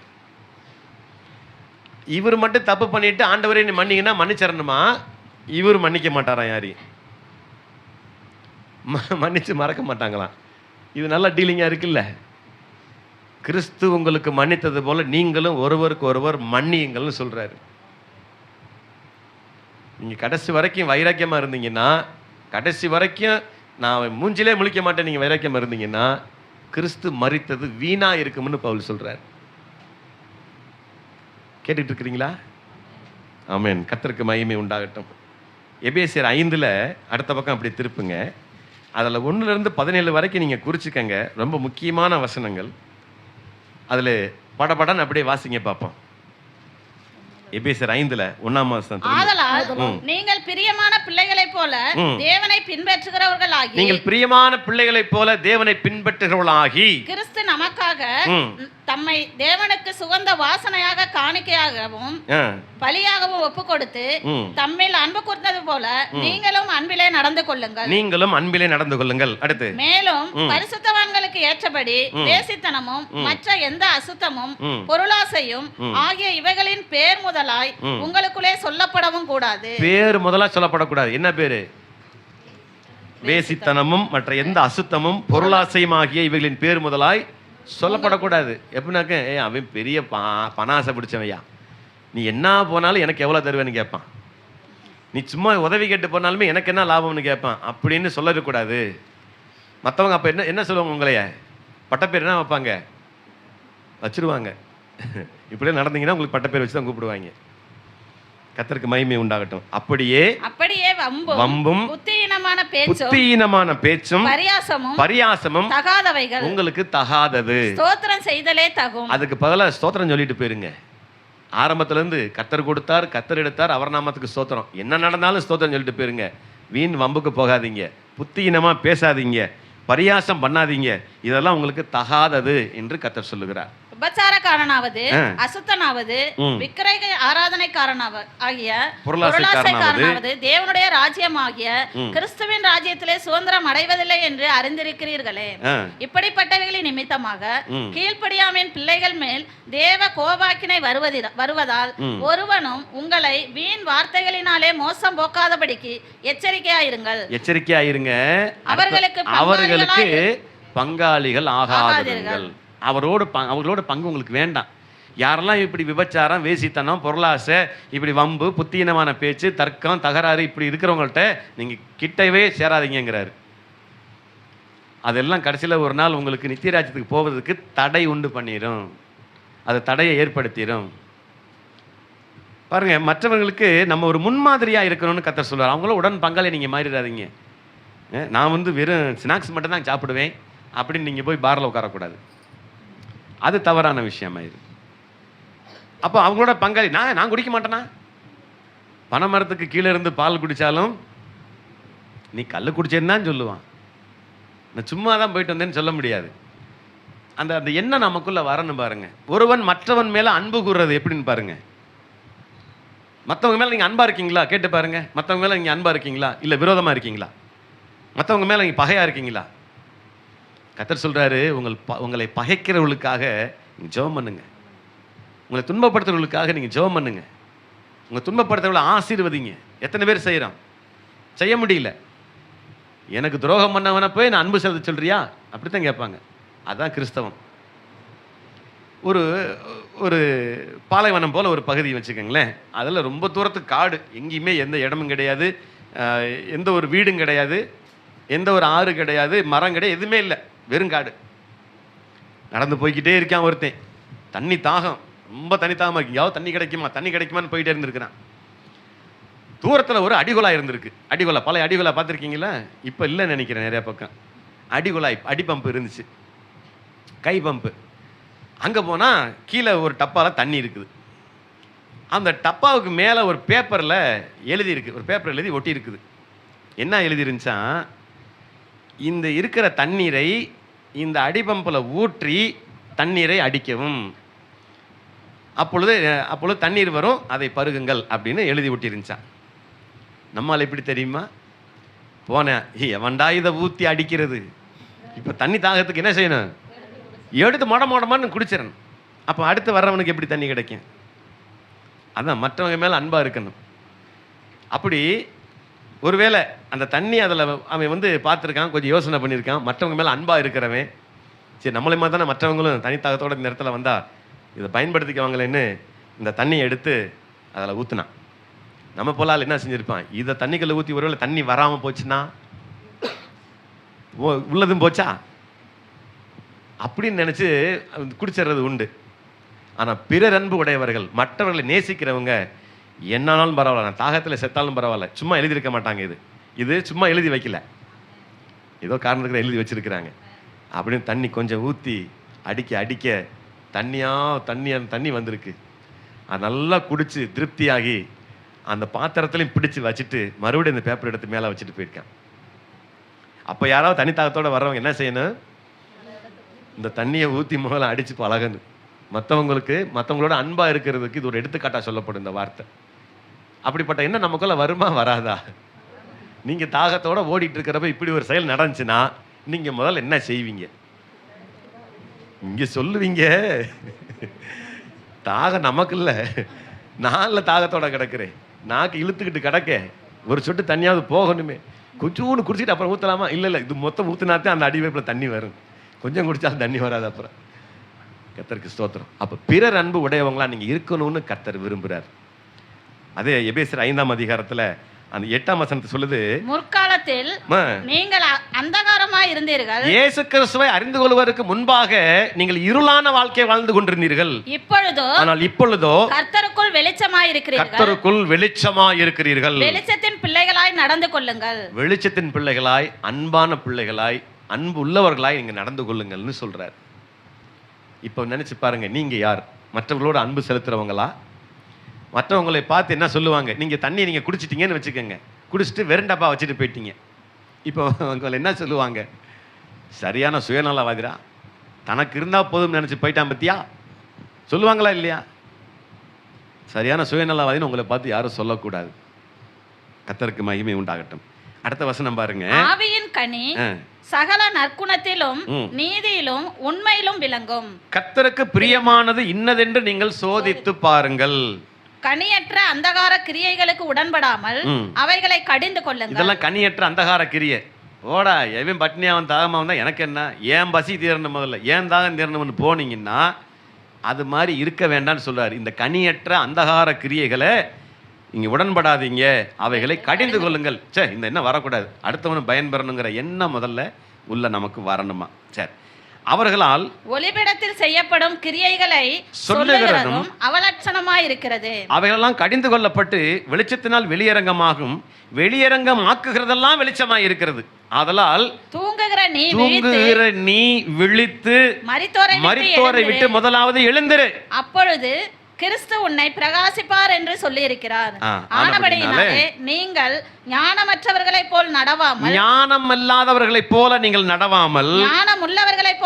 S1: இவர் மட்டும் தப்பு பண்ணிட்டு ஆண்டவரே நீ மன்னிங்கன்னா மன்னிச்சிடணுமா? இவர் மன்னிக்க மாட்டாரா? யாரையும் மன்னிச்சு மறக்க மாட்டாங்களாம். இது நல்ல டீலிங்கா இருக்குல்ல. கிறிஸ்து உங்களுக்கு மன்னித்தது போல நீங்களும் ஒருவருக்கு ஒருவர் மன்னியுங்கள்னு சொல்றாரு. நீங்க கடைசி வரைக்கும் வைராக்கியமா இருந்தீங்கன்னா, கடைசி வரைக்கும் நான் மூஞ்சிலே முழிக்க மாட்டேன் நீங்க வைராக்கியமா இருந்தீங்கன்னா, கிறிஸ்து மரித்தது வீணா இருக்கும்னு பவுல் சொல்றார். கேட்டுட்டு இருக்கிறீங்களா? ஆமென். கர்த்தருக்கு மகிமை உண்டாகட்டும். எபேசியர் 5 அடுத்த பக்கம் அப்படி திருப்புங்க. அதில் 1 to 17 வரைக்கும் நீங்கள் குறிச்சிக்கங்க. ரொம்ப முக்கியமான வசனங்கள். அதில் படபடன்னு அப்படியே வாசிங்க பார்ப்போம். எபேசியர் 5 1ஆம் வசனம்.
S2: ஆதலால் நீங்கள் பிரியமான பிள்ளைகளைப் போல தேவனை பின்பற்றுகிறவர்களாகி.
S1: நீங்கள் பிரியமான பிள்ளைகளைப் போல தேவனை பின்பற்றுகிறவர்களாகி
S2: கிறிஸ்து நமக்காக தம்மை தேவனுக்கு சுகந்த வாசனையாக காணிக்கையாகவும் பலியாகவும் ஒப்பு கொடுத்து தம்மில் அன்பு கூர்ந்தது போல நீங்களும் அன்பிலே நடந்து கொள்ளுங்கள். அடுத்து மேலும் பரிசுத்தவான்களுக்கு ஏற்றபடி வேசித்தனமும் மற்ற எந்த அசுத்தமும் பொருளாசையும் ஆகிய இவைகளின் பேர் முதலாய் உங்களுக்குள்ளே சொல்லப்படவும் கூடாது. பேர் முதலாய் சொல்லப்படக்கூடாது. என்ன பேரு? வேசித்தனமும் மற்ற எந்த அசுத்தமும் பொருளாசையும் ஆகிய இவைகளின் பேர் முதலாய் சொல்லப்படக்கூடாது. எப்படின்னாக்க, அவன் பெரிய பணாசை பிடிச்சவையா, நீ என்ன போனாலும் எனக்கு எவ்வளோ தருவேன்னு கேட்பான், நீ சும்மா உதவி கேட்டு போனாலுமே எனக்கு என்ன லாபம்னு கேட்பான் அப்படின்னு சொல்லக்கூடாது. மற்றவங்க அப்போ என்ன சொல்லுவாங்க? உங்களைய பட்டப்பேர் என்ன வைப்பாங்க? வச்சிருவாங்க. இப்படியே நடந்தீங்கன்னா உங்களுக்கு பட்டப்பேர் வச்சு தான் கூப்பிடுவாங்க. கர்த்தருக்கு மகிமை உண்டாகட்டும். அப்படியே வம்பும் புத்தியீனமான பேச்சும் பரியாசமும் உங்களுக்கு தகாதது. ஸ்தோத்திரம் செய்தலே தகும்.
S1: அதுக்கு பதிலா ஸ்தோத்திரம் சொல்லிட்டு போயிருங்க.
S2: ஆரம்பத்துல இருந்து கர்த்தர் கொடுத்தார், கர்த்தர் எடுத்தார், அவர் நாமத்துக்கு ஸ்தோத்திரம். என்ன நடந்தாலும் ஸ்தோத்திரம் சொல்லிட்டு போயிருங்க. வீண் வம்புக்கு போகாதீங்க, புத்தியினமா பேசாதீங்க, பரியாசம் பண்ணாதீங்க. இதெல்லாம் உங்களுக்கு தகாதது என்று கர்த்தர் சொல்லுகிறார்.
S3: விபச்சாரக்காரனாவது, அசுத்தனாவது, விக்கிரக ஆகிய
S2: பொருளாசைக்காரனாவது
S3: தேவனுடைய ராஜ்யமாகிய கிறிஸ்துவின் ராஜ்யத்திலே சுதந்திரம் அடைவதில்லை என்று அறிந்திருக்கிறீர்களே. இப்படிப்பட்டவைகளின் நிமித்தமாக கீழ்ப்படியாமையின் பிள்ளைகள் மேல் தேவ கோபாக்கினை வருவதால் ஒருவனும் உங்களை வீண் வார்த்தைகளினாலே மோசம் போக்காதபடிக்கு எச்சரிக்கையாயிருங்க.
S2: அவர்களுக்கு பங்காளிகள் ஆகாதீர்கள். அவர்களோட பங்கு உங்களுக்கு வேண்டாம். யாரெல்லாம் இப்படி விபச்சாரம், வேசித்தனம், பொருளாசை, இப்படி வம்பு, புத்தீனமான பேச்சு, தர்க்கம், தகராறு இப்படி இருக்கிறவங்கள்ட்ட நீங்கள் கிட்டவே சேராதீங்கிறாரு. அதெல்லாம் கடைசியில் ஒரு நாள் உங்களுக்கு நித்தியராஜ்யத்துக்கு போவதற்கு தடை உண்டு பண்ணிடும், அது தடையை ஏற்படுத்திடும். பாருங்க, மற்றவர்களுக்கு நம்ம ஒரு முன்மாதிரியாக இருக்கணும்னு கர்த்தர் சொல்றார். அவங்கள உடன் பங்காளி நீங்கள் மாறிடாதீங்க. நான் வெறும் ஸ்நாக்ஸ் மட்டும் தான் சாப்பிடுவேன் அப்படின்னு நீங்கள் போய் பாரில் உட்காரக்கூடாது. அது தவறான விஷயமாயிரு. அப்போ அவங்களோட பங்காளி நான் குடிக்க மாட்டேனா? பனை மரத்துக்கு கீழே இருந்து பால் குடித்தாலும் நீ கல் குடிச்சேன்னு தான் சொல்லுவான். நான் சும்மா தான் போயிட்டு வந்தேன்னு சொல்ல முடியாது. அந்த எண்ணம் நமக்குள்ளே வரணும் பாருங்க. ஒருவன் மற்றவன் மேலே அன்பு கூறுறது எப்படின்னு பாருங்க. மற்றவங்க மேலே நீங்கள் அன்பாக இருக்கீங்களா கேட்டு பாருங்க. மற்றவங்க மேலே நீங்கள் அன்பாக இருக்கீங்களா, இல்லை விரோதமாக இருக்கீங்களா? மற்றவங்க மேலே நீங்கள் பகையாக இருக்கீங்களா? கர்த்தர் சொல்கிறாரு, உங்களை பகைக்கிறவர்களுக்காக நீங்கள் ஜெபம் பண்ணுங்க. உங்களை துன்பப்படுத்துறவர்களுக்காக நீங்கள் ஜெபம் பண்ணுங்க. உங்களை துன்பப்படுத்துறவங்களை ஆசீர்வதிங்க. எத்தனை பேர் செய்கிறோம்? செய்ய முடியல. எனக்கு துரோகம் பண்ணவனை போய் நான் அன்பு செலுத்த சொல்றியா அப்படித்தான் கேட்பாங்க. அதுதான் கிறிஸ்தவம். ஒரு பாலைவனம் போல் ஒரு பகுதி வச்சுக்கோங்களேன். அதில் ரொம்ப தூரத்துக்கு காடு, எங்கேயுமே எந்த இடமும் கிடையாது, எந்த ஒரு வீடும் கிடையாது, எந்த ஒரு ஆறு கிடையாது, மரம் கிடையாது, எதுவுமே இல்லை, வெறும் காடு. நடந்து போய்கிட்டே இருக்கான் ஒருத்தன். தண்ணி தாகம், ரொம்ப தண்ணி தாகமாக இருக்கு. யாவது தண்ணி கிடைக்குமான்னு போயிட்டே இருந்திருக்கிறான். தூரத்தில் ஒரு அடிகுழாய் இருந்திருக்கு. அடிகுழாய், பழைய அடிகுழாய் பார்த்துருக்கீங்களா? இப்போ இல்லைன்னு நினைக்கிறேன். நிறையா பக்கம் அடிகுழாய், அடி பம்பு இருந்துச்சு, கை பம்பு. அங்கே போனால் கீழே ஒரு டப்பாவில் தண்ணி இருக்குது. அந்த டப்பாவுக்கு மேலே ஒரு பேப்பரில் எழுதியிருக்கு, ஒரு பேப்பர் எழுதி ஒட்டி இருக்குது. என்ன எழுதிருந்துச்சா, இந்த இருக்கிற தண்ணீரை இந்த அடிபம்பில் ஊற்றி தண்ணீரை அடிக்கவும், அப்பொழுது தண்ணீர் வரும், அதை பருகுங்கள் அப்படின்னு எழுதி விட்டிருந்துச்சான். நம்மால் எப்படி தெரியுமா? போனேன், எவன்டா இதை ஊற்றி அடிக்கிறது, இப்போ தண்ணி தாகத்துக்கு என்ன செய்யணும்? எடுத்து மொடமான்னு குடிச்சிடணும். அப்போ அடுத்து வர்றவனுக்கு எப்படி தண்ணி கிடைக்கும்? அதான் மற்றவங்க மேலே அன்பாக இருக்கணும். அப்படி ஒருவேளை அந்த தண்ணி அதில் அவன் பார்த்துருக்கான், கொஞ்சம் யோசனை பண்ணியிருக்கான், மற்றவங்க மேலே அன்பாக இருக்கிறவன், சரி நம்மளே மாதிரி தானே மற்றவங்களும் தனித்தாகத்தோட இந்த இடத்துல வந்தால் இதை பயன்படுத்திக்கவாங்களேன்னு இந்த தண்ணியை எடுத்து அதில் ஊற்றுனான். நம்ம போலால் என்ன செஞ்சுருப்பான்? இதை தண்ணிக்குள்ளே ஊற்றி ஒருவேளை தண்ணி வராமல் போச்சுன்னா உள்ளதும் போச்சா அப்படின்னு நினச்சி குடிச்சிடுறது உண்டு. ஆனால் பிறர் அன்பு உடையவர்கள், மற்றவர்களை நேசிக்கிறவங்க, என்னாலும் பரவாயில்ல, நான் தாகத்தில் செத்தாலும் பரவாயில்ல, சும்மா எழுதியிருக்க மாட்டாங்க. இது சும்மா எழுதி வைக்கல, ஏதோ காரணத்துக்கு எழுதி வச்சிருக்கிறாங்க. அப்படின்னு தண்ணி கொஞ்சம் ஊற்றி அடிக்க தண்ணி வந்திருக்கு. அது நல்லா குடிச்சு திருப்தியாகி அந்த பாத்திரத்துலையும் பிடிச்சி வச்சுட்டு மறுபடியும் இந்த பேப்பர் எடுத்து மேலே வச்சுட்டு போயிருக்கான். அப்போ யாராவது தண்ணி தாகத்தோடு வர்றவங்க என்ன செய்யணும்? இந்த தண்ணியை ஊற்றி முதல்ல அடித்து பழகணும். மற்றவங்களோட அன்பாக இருக்கிறதுக்கு இது ஒரு எடுத்துக்காட்டாக சொல்லப்படும் இந்த வார்த்தை. அப்படிப்பட்ட எண்ணம் நமக்குள்ள வருமா வராதா? நீங்கள் தாகத்தோட ஓடிட்டு இருக்கிறப்ப இப்படி ஒரு செயல் நடந்துச்சுன்னா நீங்கள் முதல்ல என்ன செய்வீங்க? இங்கே சொல்லுவீங்க, தாகம் நமக்கு இல்லை, நானில் தாகத்தோட கிடக்கிறேன், நாக்கு இழுத்துக்கிட்டு கிடக்க, ஒரு சொட்டு தண்ணியாவது போகணுமே, கொஞ்சோன்னு குடிச்சிட்டு அப்புறம் ஊற்றலாமா? இல்லை, இது மொத்தம் ஊற்றினாத்தான் அந்த அடிவைப்பில் தண்ணி வரும், கொஞ்சம் குடித்தாலும் தண்ணி வராது. அப்புறம் கர்த்தருக்கு ஸ்தோத்திரம். அப்போ பிறர் அன்பு உடையவங்களா நீங்கள் இருக்கணும்னு கர்த்தர் விரும்புகிறார். அதே எபேசியர் 5ஆம் அதிகாரத்தில் அந்த 8ஆம் வசனத்தை சொல்லுது,
S3: முற்காலத்தில் நீங்கள் அந்தகாரமாய் இருந்தீர்கள்,
S2: இயேசு கிறிஸ்துவை அறிந்து கொள்வதற்கு முன்பாக நீங்கள் இருளான வாழ்க்கை வாழ்ந்து கொண்டிருந்தீர்கள், இப்பொழுதோ
S3: கர்த்தருக்குள் வெளிச்சமாய் இருக்கிறீர்கள்,
S2: கர்த்தருக்குள் வெளிச்சமாய் இருக்கிறீர்கள்.
S3: வெளிச்சத்தின் பிள்ளைகளாய் நடந்து கொள்ளுங்கள்.
S2: வெளிச்சத்தின் பிள்ளைகளாய், அன்பான பிள்ளைகளாய், அன்பு உள்ளவர்களாய் நீங்க நடந்து கொள்ளுங்கள்னு சொல்றார். இப்போ நினைச்சு பாருங்க, நீங்க யார்? மற்றவர்களோட அன்பு செலுத்துறவங்களா, இல்லை மற்றவங்களோட அன்பு உள்ளவர்களா? இல்லை உலகத்தின் காரியங்களை பார்த்து கொண்டிருக்கிறவங்களா? இல்லை மற்றவங்களை பார்த்து என்ன சொல்லுவாங்க, நீங்கள் தண்ணி நீங்கள் குடிச்சிட்டீங்கன்னு வச்சுக்கோங்க, குடிச்சிட்டு வெறும் டப்பா வச்சுட்டு போயிட்டீங்க. இப்போ உங்களை என்ன சொல்லுவாங்க, சரியான சுயநலவாதிரா, தனக்கு இருந்தால் போதும்னு நினச்சி போயிட்டான் பத்தியா, சொல்லுவாங்களா இல்லையா? சரியான சுயநலவாதின்னு உங்களை பார்த்து யாரும் சொல்லக்கூடாது. கர்த்தருக்கு மகிமை உண்டாகட்டும். அடுத்த வசனம் பாருங்க.
S3: ஆவியின் கனி சகல நற்குணத்திலும் நீதியிலும் உண்மையிலும் விளங்கும்.
S2: கர்த்தருக்கு பிரியமானது இன்னதென்று நீங்கள் சோதித்து பாருங்கள்.
S3: கனியற்ற அந்தகார கிரியைகளுக்கு உடன்படாமல் அவைகளை கடிந்து கொள்ளுங்கள்.
S2: இதெல்லாம் கனியற்ற அந்தகார கிரியை. ஓடா, எவன் பட்னியாவன் தாகமாவன் தான் எனக்கு என்ன, ஏன் பசி தீரணும், முதல்ல ஏன் தாகம் தீரணும்னு போனீங்கன்னா அது மாதிரி இருக்க வேண்டாம்னு சொல்றாரு. இந்த கனியற்ற அந்தகார கிரியைகளை இங்கே உடன்படாதீங்க, அவைகளை கடிந்து கொள்ளுங்கள். சே, இந்த என்ன வரக்கூடாது, அடுத்தவனு பயன்பெறணுங்கிற எண்ணம் முதல்ல உள்ள நமக்கு வரணுமா. சரி, அவர்களால்
S3: ஒளிபிடத்தில் செய்யப்படும் கிரியைகளை சொல்லுகிறதும் அவலட்சணமாய் இருக்கிறது.
S2: அவைகளெல்லாம் கடிந்து கொள்ளப்பட்டு வெளிச்சத்தினால் வெளியரங்கமாகும், வெளியரங்கம் ஆக்குகிறதெல்லாம் வெளிச்சமாய் இருக்கிறது. ஆதலால் தூங்குகிற நீ விழித்து மரித்தோரை விட்டு முதலாவது எழுந்திரு, அப்பொழுது
S3: கிறிஸ்து உன்னை பிரகாசிப்பார் என்று சொல்லி இருக்கிறார். ஆனபடியினாலே நீங்கள் ஞானமற்றவர்களைப் போல் நடவாமல்,
S2: ஞானம் இல்லாதவர்களைப் போல நீங்கள் நடவாமல்,
S3: ஞானம் உள்ளவர்களைப்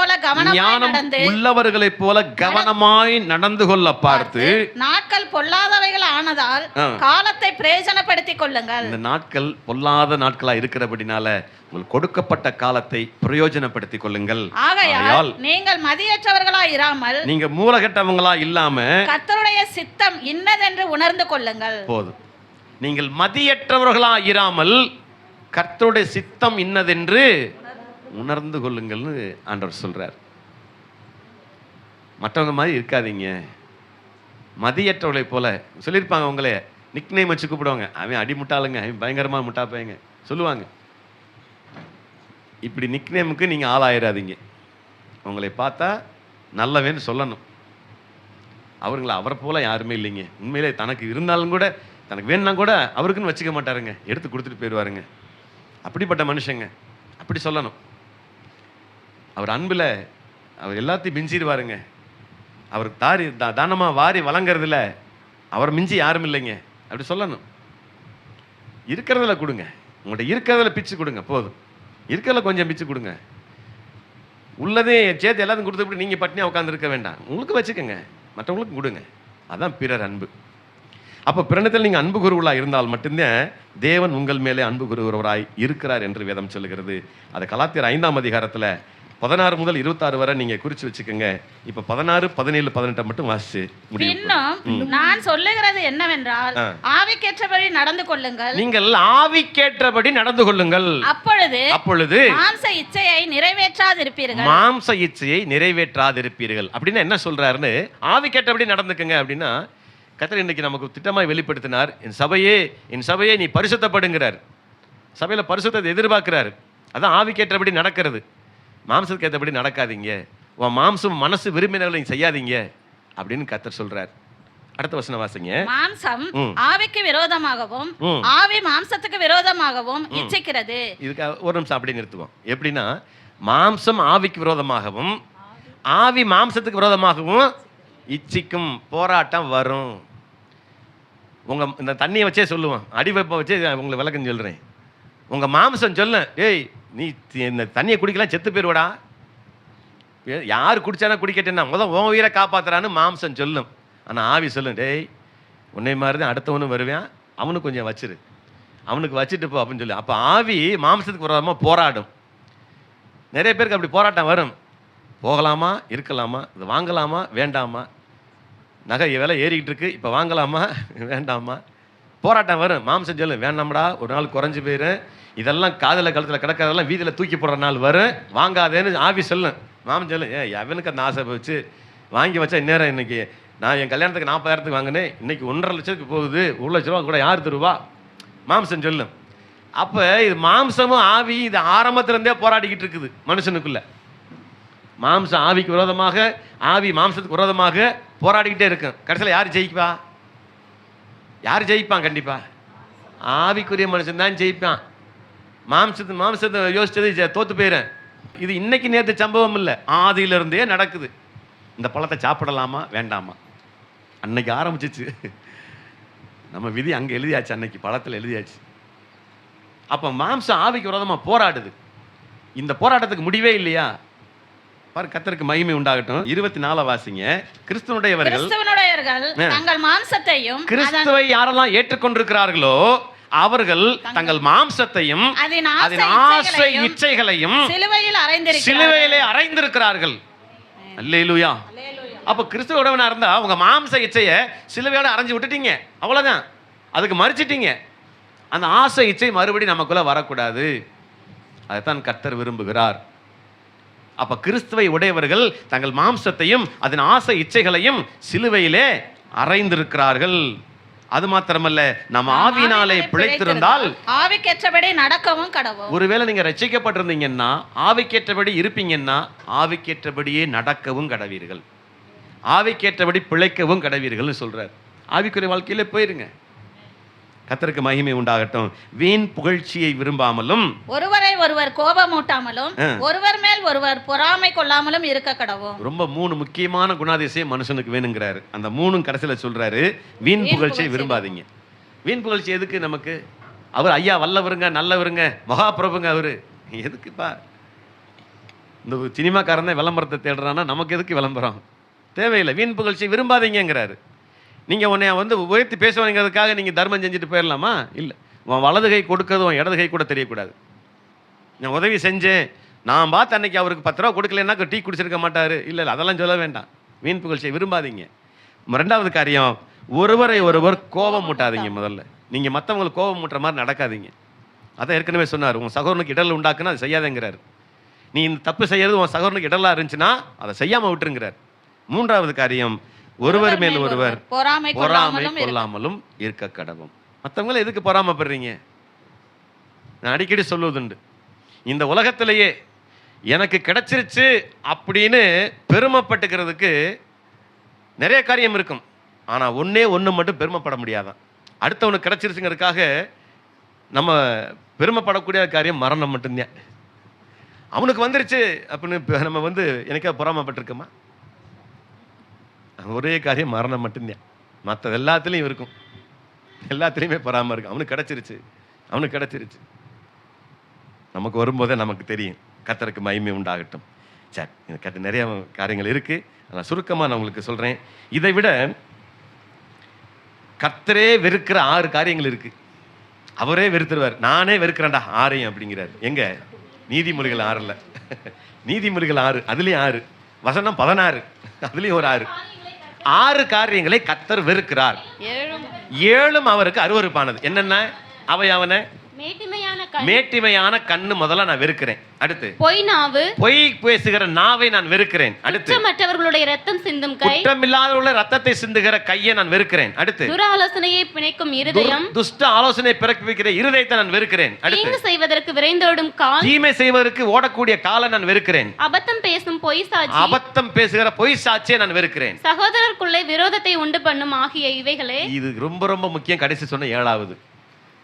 S3: போல கவனமாய் நடந்து கொள்ள பார்த்து நாட்கள் பொல்லாதவைகள் ஆனதால் காலத்தை பிரயோஜனப்படுத்திக் கொள்ளுங்கள்.
S2: இந்த நாட்கள் பொல்லாத நாட்களா இருக்கிறபடினால உங்களுக்கு கொடுக்கப்பட்ட காலத்தை பிரயோஜனப்படுத்திக் கொள்ளுங்கள்.
S3: ஆகையால் நீங்கள் மதியற்றவர்களாய் இராமல்,
S2: நீங்க மூலகட்டவங்களா இல்லாம
S3: கர்த்தருடைய சித்தம் இன்னதென்று உணர்ந்து கொள்ளுங்கள்.
S2: போதும். நீங்கள் மதியற்றவர்களா இராமல் கர்த்தருடைய சித்தம் இன்னதென்று உணர்ந்து கொள்ளுங்கள்னு ஆண்டவர் சொல்றார். மற்றவங்க மாதிரி இருக்காதீங்க. மதியற்றவர்களை போல சொல்லியிருப்பாங்க, உங்களே நிக்நேம் வச்சு கூப்பிடுவாங்க, அவன் அடி முட்டாளுங்க, அவன் பயங்கரமா முட்டா பையங்க சொல்லுவாங்க. இப்படி நிக்நேமுக்கு நீங்கள் ஆளாயிராதீங்க. உங்களை பார்த்தா நல்லவேன்னு சொல்லணும். அவருங்களை அவரை போல யாருமே இல்லைங்க. உண்மையிலே தனக்கு இருந்தாலும் கூட, தனக்கு வேணும்னா கூட அவருக்குன்னு வச்சுக்க மாட்டாருங்க, எடுத்து கொடுத்துட்டு போயிடுவாருங்க. அப்படிப்பட்ட மனுஷங்க, அப்படி சொல்லணும். அவர் அன்பில் அவர் எல்லாத்தையும் மிஞ்சிடுவாருங்க. அவர் தானமாக வாரி வழங்குறதுல அவர் மிஞ்சி யாரும் இல்லைங்க, அப்படி சொல்லணும். இருக்கிறதுல கொடுங்க, உங்கள்கிட்ட இருக்கிறதுல பிச்சு கொடுங்க, போதும். இருக்கிறதுல கொஞ்சம் பிச்சு கொடுங்க. உள்ளதே சேர்த்து எல்லாத்தையும் கொடுத்துட்டு நீங்கள் பட்டினியாக உட்காந்துருக்க வேண்டாம், உங்களுக்கு வச்சுக்கோங்க, மற்றவங்களுக்கு கொடுங்க. அதான் பிறர் அன்பு. அப்போ பிறனத்தில் நீங்கள் அன்பு குருவலாக இருந்தால் மட்டும்தான் தேவன் உங்கள் மேலே அன்பு குருவராய் இருக்கிறார் என்று வேதம் சொல்லுகிறது. அது கலாத்தியர் 5ஆம் அதிகாரத்தில் 16 முதல் 26 வரை நீங்க குறிச்சு வச்சுக்கோங்க. இப்ப 16, 17, 18 மட்டும் வாசிச்சு
S3: முடியும். நான் சொல்லுகிறது என்னவென்றால், ஆவிக்கேற்றபடி நடந்து கொள்ளுங்கள்.
S2: நீங்கள் ஆவிக்கேற்றபடி நடந்து கொள்ளுங்கள். அப்பொழுது
S3: மாம்ச இச்சையை நிறைவேற்றாதிருப்பீர்கள்.
S2: மாம்ச இச்சையை நிறைவேற்றாதிருப்பீர்கள் அப்படின்னா என்ன சொல்றாருன்னு, ஆவிக்கேற்றபடி நடந்துக்குங்க அப்படின்னா, கர்த்தர் இன்னைக்கு நமக்கு திட்டமாய் வெளிப்படுத்தினார். என் சபையை நீ பரிசுத்தப்படுங்கிறார். சபையில பரிசுத்தத்தை எதிர்பார்க்கிறார். அதான் ஆவிக்கேற்றபடி நடக்கிறது. மாம்சத்துக்கு ஏற்றபடி நடக்காதீங்க, உன் மாம்சம் மனசு விரும்பினவர்களை செய்யாதீங்க அப்படின்னு கர்த்தர் சொல்றார். அடுத்த வசனம் வாசிங்க.
S3: மாம்சம் ஆவிக்கு விரோதமாகவும் ஆவி மாம்சத்துக்கு விரோதமாகவும் இச்சிக்கிறது.
S2: இதுக்கு ஒரு நிமிஷம் அப்படி நிறுத்துவோம். எப்படின்னா, மாம்சம் ஆவிக்கு விரோதமாகவும் ஆவி மாம்சத்துக்கு விரோதமாகவும் இச்சிக்கும், போராட்டம் வரும். உங்க இந்த தண்ணியை வச்சே சொல்லுவோம், அடிவைப்பை வச்சே உங்களுக்கு விளக்கம் சொல்றேன். உங்க மாம்சம் சொல்ல, ஏய் நீ இந்த தண்ணியை குடிக்கலாம், செத்து போயிடுவடா, யார் குடிச்சானா குடிக்கட்டேன்னா முதல் உன் உயிரை காப்பாத்துறான்னு மாம்சம் சொல்லும். ஆனால் ஆவி சொல்லும், டேய் உன்னை மாதிரி தான் அடுத்தவனும் வருவேன், அவனுக்கு கொஞ்சம் வச்சிரு, அவனுக்கு வச்சுட்டு போ அப்படின்னு சொல்லி. அப்போ ஆவி மாம்சத்துக்கு விரோதமாக போராடும். நிறைய பேருக்கு அப்படி போராட்டம் வரும். போகலாமா இருக்கலாமா, இது வாங்கலாமா வேண்டாமா, நகை விலை ஏறிக்கிட்டு இருக்கு, இப்போ வாங்கலாமா வேண்டாமா, போராட்டம் வரும். மாம்சம் சொல்லும், வேண்டாம்டா ஒரு நாள் குறைஞ்சி போயிடும், இதெல்லாம் காதில் கழுத்தில் கிடக்கிறதெல்லாம் வீதியில் தூக்கி போடுற நாள் வரும், வாங்காதேன்னு ஆவி சொல்லும். மாமன் சொல்லும், எவனுக்கு அந்த ஆசை வச்சு வாங்கி வச்சா இந்நேரம் இன்னைக்கு நான் என் கல்யாணத்துக்கு 40,000 வாங்கினேன், இன்னைக்கு 1.5 லட்சத்துக்கு போகுது, 1 லட்ச ரூபா கூட யார் தருவா, மாம்சம் சொல்லும். அப்போ இது மாம்சமும் ஆவி இது ஆரம்பத்திலேருந்தே போராடிக்கிட்டு இருக்குது மனுஷனுக்குள்ள. மாம்சம் ஆவிக்கு விரோதமாக, ஆவி மாம்சத்துக்கு விரோதமாக போராடிக்கிட்டே இருக்கும். கடைசியில் யார் ஜெயிப்பா? யார் ஜெயிப்பான்? கண்டிப்பா ஆவிக்குரிய மனுஷன் தான் ஜெயிப்பான். மாம்சத்தை யோசிச்சது தோத்து போயிறேன். இது இன்னைக்கு நேற்று சம்பவம் இல்லை, ஆதியிலிருந்தே நடக்குது. இந்த பழத்தை சாப்பிடலாமா வேண்டாமா, அன்னைக்கு ஆரம்பிச்சிச்சு. நம்ம விதி அங்கே எழுதியாச்சு, அன்னைக்கு பழத்தில் எழுதியாச்சு. அப்போ மாம்சம் ஆவிக்கு விரோதமாக போராடுது. இந்த போராட்டத்துக்கு முடிவே இல்லையா? பாரு, கர்த்தருக்கு மகிமை உண்டாகட்டும். 24 வாசிங்க. கிறிஸ்துவனுடையவர்கள்
S3: தங்கள் மாம்சத்தையும்,
S2: கிறிஸ்துவை யாரெல்லாம் ஏற்றுக்கொண்டிருக்கிறார்களோ அவர்கள் தங்கள் மாம்சத்தையும் அதன் ஆசை இச்சைகளையும் சிலுவையிலே அறைந்திருக்கிறார்கள். அல்லேலூயா. அப்ப கிறிஸ்துவோடவனா இருந்தா உங்க மாம்ச இச்சைய சிலுவையோட அரைஞ்சு விட்டுட்டீங்க, அவ்வளவுதான். அதுக்கு மறிச்சிட்டீங்க. அந்த ஆசை இச்சை மறுபடியும் நமக்குள்ள வரக்கூடாது. அதைத்தான் கர்த்தர் விரும்புகிறார். அப்ப கிறிஸ்துவை உடையவர்கள் தங்கள் மாம்சத்தையும் அதன் ஆசை இச்சைகளையும் சிலுவையிலே அறைந்திருக்கிறார்கள். அது மாத்திரமல்ல, நம்ம ஆவியினாலே பிழைத்திருந்தால்
S3: ஆவிக்கேற்றபடி நடக்கவும் கடவும்.
S2: ஒருவேளை நீங்க ரட்சிக்கப்பட்டிருந்தீங்கன்னா, ஆவிக்கேற்றபடி இருப்பீங்கன்னா, ஆவிக்கேற்றபடியே நடக்கவும் கடவீர்கள், ஆவிக்கேற்றபடி பிழைக்கவும் கடவீர்கள் சொல்றார். ஆவிக்குரிய வாழ்க்கையில போயிருங்க. கர்த்தருக்கு மகிமை உண்டாகட்டும். வீண் புகழ்ச்சியை விரும்பாமலும்,
S3: ஒருவரை ஒருவர் கோபமூட்டாமலும், ஒருவர் மேல் ஒருவர் பொறாமை கொள்ளாமலும் இருக்க கடவும்.
S2: ரொம்ப 3 முக்கியமான குணாதிசயம் மனுஷனுக்கு வேணுங்கிறாரு. அந்த 3 கடைசியில் சொல்றாரு, வீண் புகழ்ச்சியை விரும்பாதீங்க. வீண் புகழ்ச்சி எதுக்கு நமக்கு? அவர் ஐயா வல்லவருங்க, நல்லவருங்க, மகாபிரபுங்க, அவரு எதுக்குப்பா? இந்த சினிமாக்காரன் தான் விளம்பரத்தை தேடுறான்னா நமக்கு எதுக்கு விளம்பரம்? தேவையில்லை. வீண் புகழ்ச்சியை விரும்பாதீங்கிறாரு. நீங்கள் உன்னை உயர்த்தி பேசுவாங்கிறதுக்காக நீங்கள் தர்மம் செஞ்சுட்டு போயிடலாமா? இல்லை. உன் வலது கை கொடுக்கறது உன் இடது கை கூட தெரியக்கூடாது. நான் உதவி செஞ்சேன், நான் பார்த்து அன்னைக்கு அவருக்கு 10 ரூபா கொடுக்கலன்னா டீ குடிச்சிருக்க மாட்டார். இல்லை, அதெல்லாம் சொல்ல வேண்டாம். வீண் புகழ்ச்சியை விரும்பாதீங்க. 2வது காரியம், ஒருவரை ஒருவர் கோபம் மூட்டாதீங்க. முதல்ல நீங்கள் மற்றவங்களுக்கு கோபம் மூட்டுற மாதிரி நடக்காதீங்க. அதான் ஏற்கனவே சொன்னார், உன் சகோதரனுக்கு இடல் உண்டாக்குன்னா அதை செய்யாதேங்கிறார். நீ இந்த தப்பு செய்யறது உன் சகோதரனுக்கு இடலாக இருந்துச்சுன்னா அதை செய்யாமல் விட்டுருங்கிறார். 3வது காரியம், ஒருவர் மேல் ஒருவர் பொறாமை கொள்ளாமலும் இருக்க கடவும். மற்றவங்கள எதுக்கு பொறாமப்படுறீங்க? நான் அடிக்கடி சொல்லுவதுண்டு, இந்த உலகத்திலேயே எனக்கு கிடைச்சிருச்சு அப்படின்னு பெருமைப்பட்டுக்கிறதுக்கு நிறைய காரியம் இருக்கும். ஆனால் ஒன்று மட்டும் பெருமைப்பட முடியாதான். அடுத்தவனுக்கு கிடைச்சிருச்சுங்கிறதுக்காக நம்ம பெருமைப்படக்கூடிய காரியம் மரணம் மட்டும்தான். அவனுக்கு வந்துருச்சு அப்படின்னு நம்ம எனக்கே பொறாமப்பட்டிருக்கோமா? ஒரே காரியம் மரணம் மட்டும்தான். மற்ற எல்லாத்துலேயும் இருக்கும், எல்லாத்துலேயுமே பொறாம இருக்கு. அவனுக்கு கிடைச்சிருச்சு. நமக்கு வரும்போதே நமக்கு தெரியும். கர்த்தருக்கு மகிமை உண்டாகட்டும். சரி, எனக்கு நிறைய காரியங்கள் இருக்குது. நான் சுருக்கமாக நான் உங்களுக்கு சொல்கிறேன். இதை விட கர்த்தரே வெறுக்கிற 6 காரியங்கள் இருக்குது. அவரே வெறுத்துருவார். நானே வெறுக்கிறேன்டா 6 அப்படிங்கிறார். எங்க? நீதிமொழிகள் 6ல். நீதிமொழிகள் 6, அதுலேயும் 6. வசனம் 16, அதுலேயும் ஒரு 6 காரியங்களை கர்த்தர் வெறுக்கிறார். 7 அவருக்கு அருவருப்பானது. என்னென்ன அவை? அவனை மேட்டிமையான கண்ணு முதல்ல நான் வெறுக்கிறேன். அடுத்து பொய் பேசுகிற நாவை நான் வெறுக்கிறேன். அடுத்து
S4: மற்றவர்களுடைய ரத்தம் சிந்தும் கை,
S2: குற்றமில்லாதவர்களுடைய ரத்தத்தை சிந்துகிற கையை நான் வெறுக்கிறேன். அடுத்து
S4: துராலோசனையை பிணைக்கும் இருதயம்,
S2: துஷ்ட ஆலோசனை பிறப்பிக்கிற இருதயத்தை நான் வெறுக்கிறேன். அடுத்து
S4: தீங்கு செய்வதற்கு விரைந்தோடும் கால்,
S2: தீமை செய்வதற்கு ஓடக்கூடிய காலை நான் வெறுக்கிறேன்.
S4: அபத்தம் பேசும் பொய் சாட்சி,
S2: அபத்தம் பேசுகிற பொய் சாட்சியை நான் வெறுக்கிறேன்.
S4: சகோதரருக்குள்ளே விரோதத்தை உண்டு பண்ணும் ஆகிய இவைகளே.
S2: இது ரொம்ப ரொம்ப முக்கியம். கடைசி சொன்ன 7வது,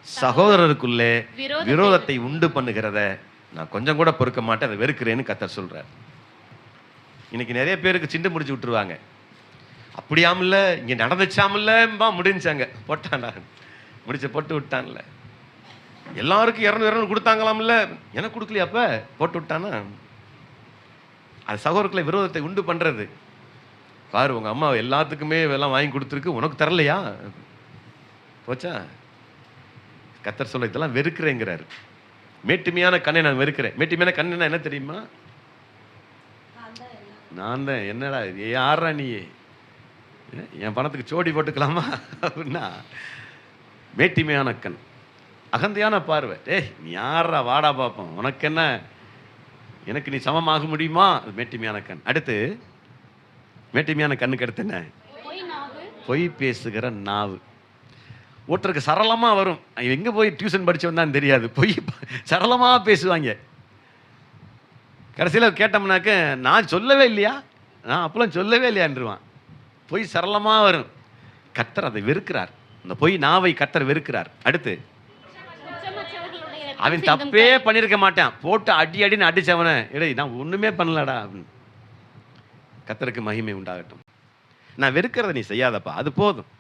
S2: சகோதரருக்குள்ளே விரோதத்தை உண்டு பண்ணுகிறத நான் கொஞ்சம் கூட பொறுக்க மாட்டேன், அதை வெறுக்கிறேன்னு கர்த்தர் சொல்றார். இன்னைக்கு நிறைய பேருக்கு சிண்டு முடிச்சு விட்டுருவாங்க. அப்படியாமல இங்க நடந்துச்சாமல முடிஞ்சாங்க, போட்டான்டா, முடிச்ச போட்டு விட்டான்ல. எல்லாருக்கும் 200 கொடுத்தாங்களாம்ல, எனக்கு கொடுக்கலையா? அப்ப போட்டு விட்டானா? அது சகோதரர்களை விரோதத்தை உண்டு பண்றது. பாரு, உங்க அம்மா எல்லாத்துக்குமே எல்லாம் வாங்கி கொடுத்துருக்கு, உனக்கு தரலையா? போச்சா? கர்த்தர் சொல்ல இதெல்லாம் வெறுக்கிறேங்கிறாரு. மேட்டுமையான கண்ணை நான் வெறுக்கிறேன். மேட்டுமையான கண்ணா என்ன தெரியுமா? நான் தான். என்னடா யாரா நீ? என் பணத்துக்கு சோடி போட்டுக்கலாமா அப்படின்னா மேட்டிமையான கண், அகந்தையான பார்வை. நீ யாரா? வாடா பார்ப்போம், உனக்கு என்ன, எனக்கு நீ சமமாக முடியுமா? அது மேட்டிமையான கண். அடுத்து மேட்டிமையான கண்ணுக்கு அடுத்து என்ன? பொய் பேசுகிற நாவு. ஒருத்தருக்கு சரளமாக வரும், எங்கே போய் டியூஷன் படித்து வந்தான்னு தெரியாது, பொய் சரளமாக பேசுவாங்க. கடைசியில் கேட்டோம்னாக்க நான் சொல்லவே இல்லையா, நான் அப்பெல்லாம் சொல்லவே இல்லையான்றுவான். பொய் சரளமாக வரும். கர்த்தர் அதை வெறுக்கிறார். அந்த பொய் நாவை கர்த்தர் வெறுக்கிறார். அடுத்து அவன் தப்பே பண்ணியிருக்க மாட்டான், போட்டு அடின்னு அடிச்சவனை, இடை நான் ஒன்றுமே பண்ணலடா அப்படின்னு. கர்த்தருக்கு மகிமை உண்டாகட்டும். நான் வெறுக்கிறத நீ செய்யாதப்பா, அது போதும்.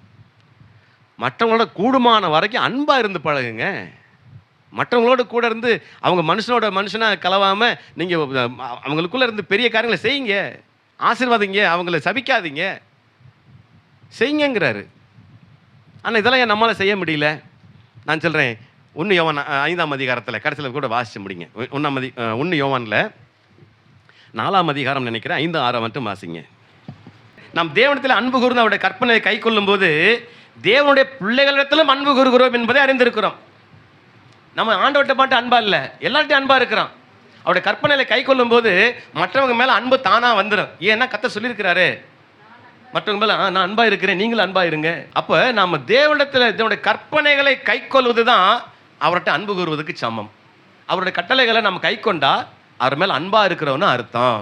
S2: மற்றவங்களோட கூடுமான வரைக்கும் அன்பாக இருந்து பழகுங்க. மற்றவங்களோட கூட இருந்து அவங்க மனுஷனாக கலவாமல் நீங்கள் அவங்களுக்குள்ளே இருந்து பெரிய காரியங்களை செய்யுங்க, ஆசீர்வாதிங்க, அவங்கள சபிக்காதீங்க, செய்யுங்கிறாரு. ஆனால் இதெல்லாம் என் நம்மளால் செய்ய முடியல. நான் சொல்கிறேன், 1 யோவான் 5ஆம் அதிகாரத்தில் கடைசியில் கூட வாசிச்சு முடிங்க. 1 யோவானில் 4ஆம் அதிகாரம் நினைக்கிறேன், 5, 6 மட்டும் வாசிங்க. நாம் தேவனிடத்தில் அன்பு கூர்ந்து அவருடைய கற்பனையை கை கொள்ளும்போது தேவனுடைய பிள்ளைகளிடத்திலும் அன்பு கூறுகிறோம் என்பதை அறிந்திருக்கிறோம். நம்ம ஆண்டவர்கிட்ட பாட்டு அன்பா இல்லை, எல்லார்ட்டையும் அன்பா இருக்கிறோம். அவருடைய கற்பனைகளை கை கொள்ளும்போது மற்றவங்க மேலே அன்பு தானாக வந்துடும். ஏன்னா கர்த்தர் சொல்லியிருக்கிறாரு, மற்றவங்க மேலே நான் அன்பா இருக்கிறேன், நீங்களும் அன்பா இருங்க. அப்போ நம்ம தேவனிடத்தில் தேவனுடைய கற்பனைகளை கை கொள்வது தான் அவர்கிட்ட அன்பு கூறுவதற்கு சமம். அவருடைய கட்டளைகளை நம்ம கை கொண்டா அவர் மேலே அன்பா இருக்கிறவன்னு அர்த்தம்.